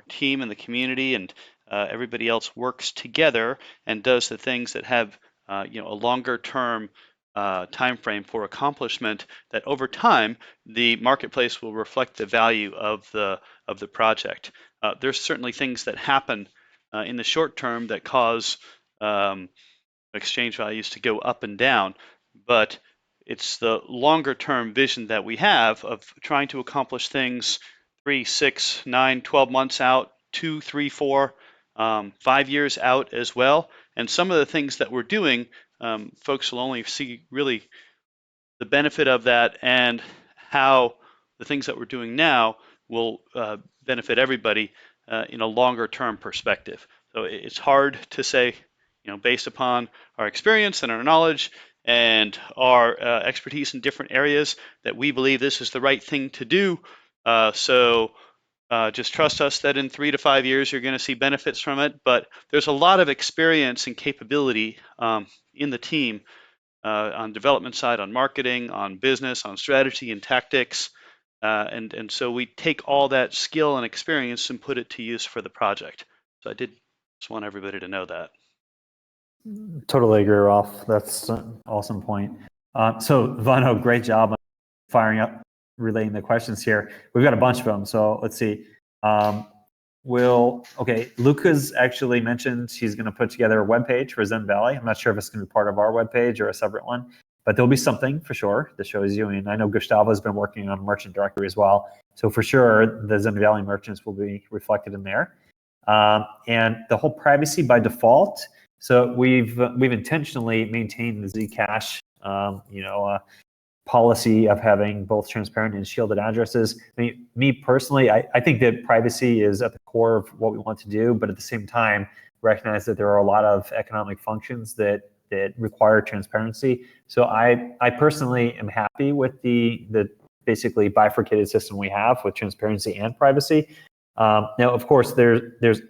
Speaker 1: team and the community and everybody else works together and does the things that have a longer-term time frame for accomplishment, that over time the marketplace will reflect the value of the project. There's certainly things that happen in the short term that cause exchange values to go up and down, but it's the longer term vision that we have of trying to accomplish things 3, 6, 9, 12 months out, 2, 3, 4, 5 years out as well. And some of the things that we're doing, folks will only see really the benefit of that and how the things that we're doing now will benefit everybody in a longer term perspective. So it's hard to say, based upon our experience and our knowledge and our expertise in different areas, that we believe this is the right thing to do. So just trust us that in 3 to 5 years you're going to see benefits from it. But there's a lot of experience and capability in the team on development side, on marketing, on business, on strategy and tactics. And so we take all that skill and experience and put it to use for the project. So I did just want everybody to know that.
Speaker 2: Totally agree, Rolf. That's an awesome point. So Vano, great job on firing up, relaying the questions here. We've got a bunch of them, so let's see. Luca's actually mentioned he's going to put together a webpage for Zen Valley. I'm not sure if it's going to be part of our webpage or a separate one, but there'll be something for sure that shows you. And I know Gustavo's been working on a merchant directory as well. So for sure, the Zen Valley merchants will be reflected in there. And the whole privacy by default. So we've intentionally maintained the Zcash, policy of having both transparent and shielded addresses. I mean, me personally, I think that privacy is at the core of what we want to do, but at the same time, recognize that there are a lot of economic functions that require transparency. So I personally am happy with the basically bifurcated system we have with transparency and privacy. Now, of course, there's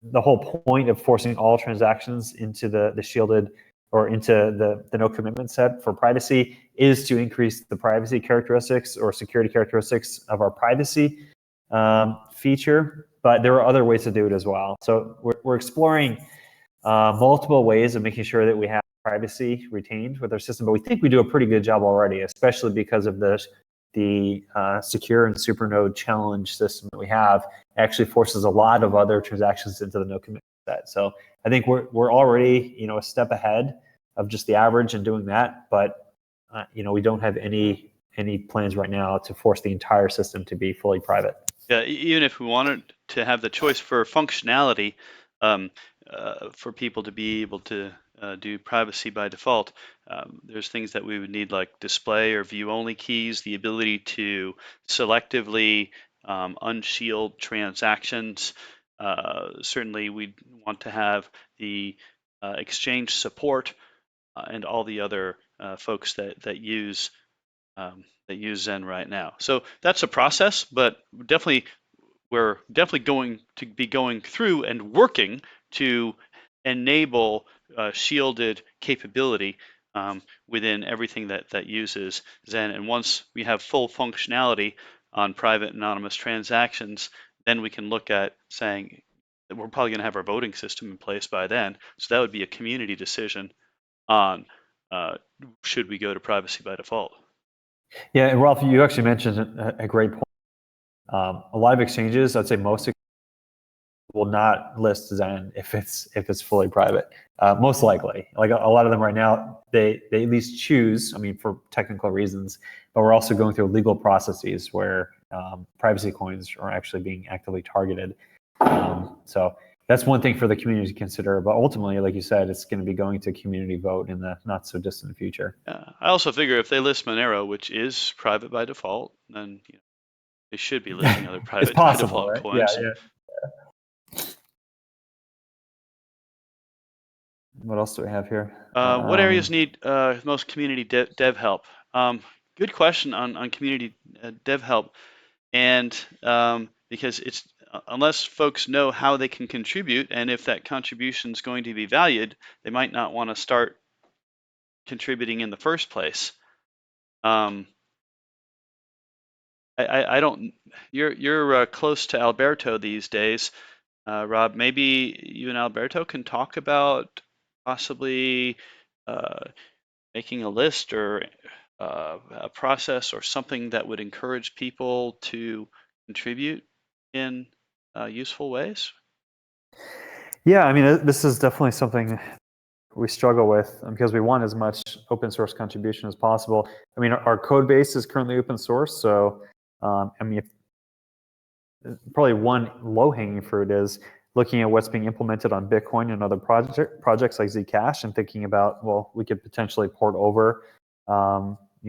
Speaker 2: the whole point of forcing all transactions into the shielded or into the no commitment set for privacy is to increase the privacy characteristics or security characteristics of our privacy feature. But there are other ways to do it as well. So we're exploring multiple ways of making sure that we have privacy retained with our system, but we think we do a pretty good job already, especially because of the secure and supernode challenge system that we have actually forces a lot of other transactions into the no commitment set. So I think we're already a step ahead of just the average in doing that, but we don't have any plans right now to force the entire system to be fully private.
Speaker 1: Yeah, even if we wanted to have the choice for functionality, for people to be able to do privacy by default, there's things that we would need like display or view only keys, the ability to selectively unshield transactions. Certainly we'd want to have the exchange support and all the other folks that use Zen right now. So that's a process, but we're definitely going to be going through and working to enable shielded capability within everything that uses Zen. And once we have full functionality on private anonymous transactions, then we can look at saying that we're probably going to have our voting system in place by then. So that would be a community decision on should we go to privacy by default.
Speaker 2: Yeah, and Rolf, you actually mentioned a great point. A lot of exchanges, I'd say most will not list Zen if it's fully private. Most likely, like a lot of them right now, they at least choose. I mean, for technical reasons, but we're also going through legal processes where privacy coins are actually being actively targeted. So that's one thing for the community to consider. But ultimately, like you said, it's going to be going to community vote in the not so distant future.
Speaker 1: I also figure if they list Monero, which is private by default, then they should be listing other private by default
Speaker 2: right?
Speaker 1: coins.
Speaker 2: Yeah. What else do we have here?
Speaker 1: What areas need most community dev help? Good question on community dev help, and because it's unless folks know how they can contribute and if that contribution is going to be valued, they might not want to start contributing in the first place. I don't. You're close to Alberto these days, Rob. Maybe you and Alberto can talk about possibly making a list or a process or something that would encourage people to contribute in useful ways.
Speaker 2: Yeah, I mean, this is definitely something we struggle with because we want as much open source contribution as possible. I mean, our code base is currently open source, so I mean, probably one low-hanging fruit is looking at what's being implemented on Bitcoin and other projects like Zcash and thinking about, well, we could potentially port over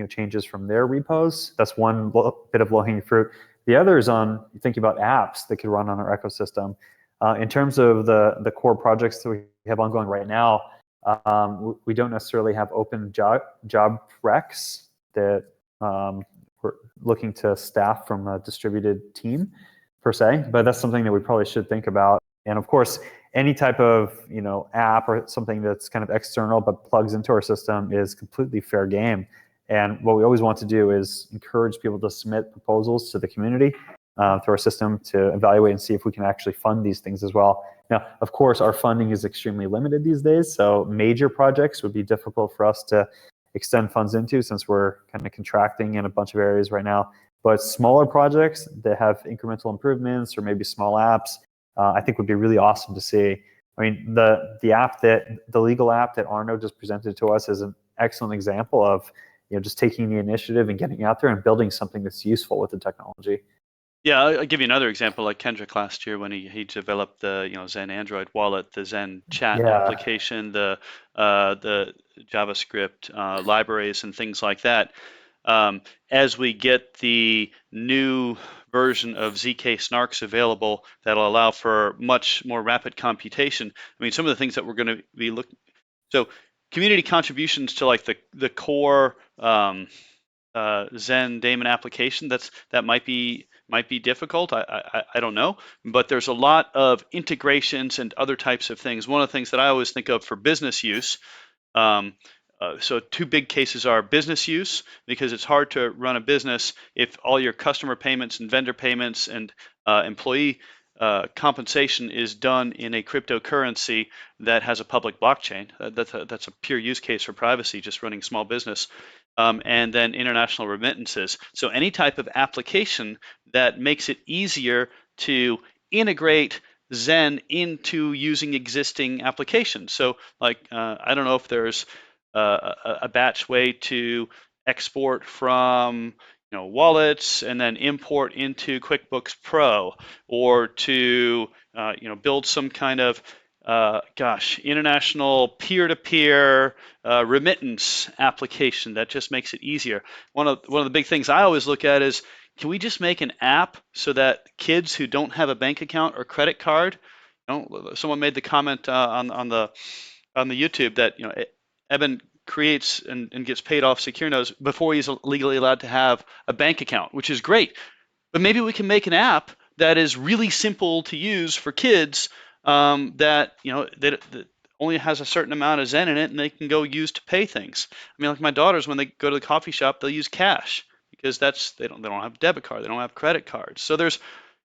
Speaker 2: changes from their repos. That's one bit of low-hanging fruit. The other is on thinking about apps that could run on our ecosystem. In terms of the core projects that we have ongoing right now, we don't necessarily have open job recs that we're looking to staff from a distributed team per se, but that's something that we probably should think about. And of course, any type of app or something that's kind of external but plugs into our system is completely fair game. And what we always want to do is encourage people to submit proposals to the community through our system to evaluate and see if we can actually fund these things as well. Now, of course, our funding is extremely limited these days, so major projects would be difficult for us to extend funds into since we're kind of contracting in a bunch of areas right now. But smaller projects that have incremental improvements or maybe small apps, I think would be really awesome to see. I mean, the legal app that Arno just presented to us is an excellent example of just taking the initiative and getting out there and building something that's useful with the technology.
Speaker 1: Yeah, I'll give you another example, like Kendrick last year when he developed the Zen Android wallet, the Zen chat
Speaker 2: Yeah.
Speaker 1: application, the JavaScript libraries and things like that. As we get the new version of ZK Snarks available, that'll allow for much more rapid computation. I mean, some of the things that we're going to be looking. So, community contributions to like the core Zen daemon application, that might be difficult. I don't know, but there's a lot of integrations and other types of things. One of the things that I always think of for business use. So two big cases are business use, because it's hard to run a business if all your customer payments and vendor payments and employee compensation is done in a cryptocurrency that has a public blockchain. That's a pure use case for privacy, just running small business. And then international remittances. So any type of application that makes it easier to integrate Zen into using existing applications. So like, I don't know if there's a batch way to export from wallets and then import into QuickBooks Pro, or to build some kind of international peer-to-peer remittance application that just makes it easier. One of the big things I always look at is, can we just make an app so that kids who don't have a bank account or credit card, someone made the comment on the YouTube that Eben creates and gets paid off secure nodes before he's legally allowed to have a bank account, which is great. But maybe we can make an app that is really simple to use for kids, that only has a certain amount of Zen in it, and they can go use to pay things. I mean, like my daughters, when they go to the coffee shop, they'll use cash because they don't have a debit card, they don't have credit cards. So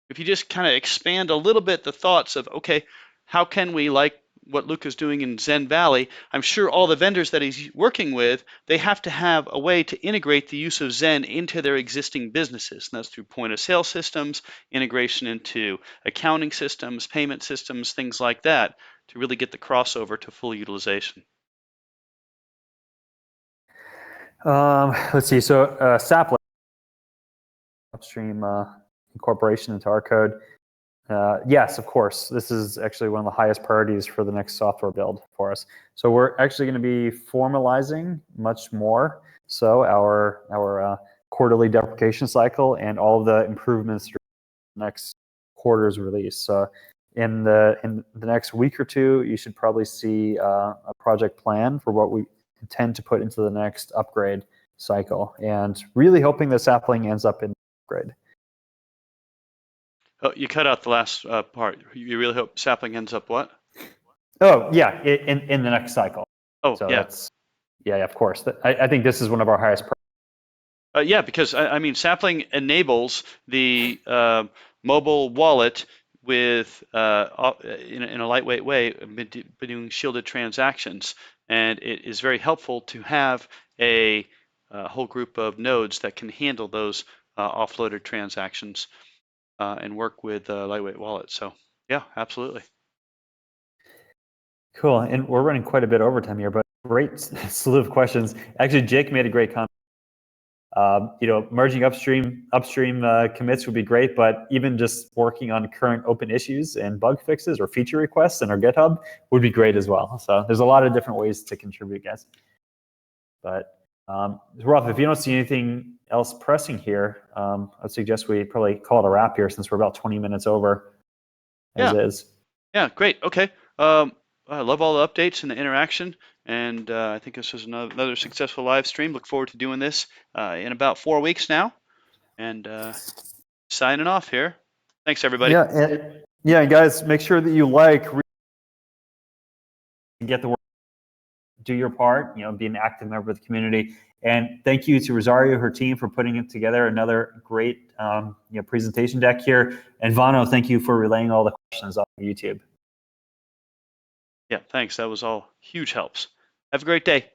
Speaker 1: if you just kind of expand a little bit the thoughts of, okay, how can we, like what Luke is doing in Zen Valley, I'm sure all the vendors that he's working with, they have to have a way to integrate the use of Zen into their existing businesses. And that's through point of sale systems, integration into accounting systems, payment systems, things like that, to really get the crossover to full utilization.
Speaker 2: Let's see. So Sapling upstream incorporation into our code. Yes, of course. This is actually one of the highest priorities for the next software build for us. So we're actually going to be formalizing much more so our quarterly deprecation cycle and all of the improvements through the next quarter's release. So in the next week or two, you should probably see a project plan for what we intend to put into the next upgrade cycle, and really hoping the sapling ends up in upgrade.
Speaker 1: Oh, you cut out the last part. You really hope sapling ends up what?
Speaker 2: Oh, yeah, in the next cycle.
Speaker 1: Oh,
Speaker 2: so
Speaker 1: yeah.
Speaker 2: Yeah, of course. I think this is one of our highest priorities.
Speaker 1: Yeah, because I mean, sapling enables the mobile wallet with in a lightweight way, doing shielded transactions, and it is very helpful to have a whole group of nodes that can handle those offloaded transactions and work with lightweight wallets. So yeah, absolutely.
Speaker 2: Cool, and we're running quite a bit overtime here, but great slew of questions. Actually, Jake made a great comment. Merging upstream commits would be great, but even just working on current open issues and bug fixes or feature requests in our GitHub would be great as well. So there's a lot of different ways to contribute, guys. But Rolf, if you don't see anything else pressing here, I'd suggest we probably call it a wrap here, since we're about 20 minutes over as is.
Speaker 1: Yeah, great. Okay. I love all the updates and the interaction, and I think this was another successful live stream. Look forward to doing this in about 4 weeks now, and signing off here. Thanks, everybody.
Speaker 2: Yeah, and guys, make sure that you get the word, do your part, be an active member of the community. And thank you to Rosario, her team, for putting it together, another great presentation deck here. And Vano, thank you for relaying all the questions off of YouTube.
Speaker 1: Yeah, thanks. That was all huge helps. Have a great day.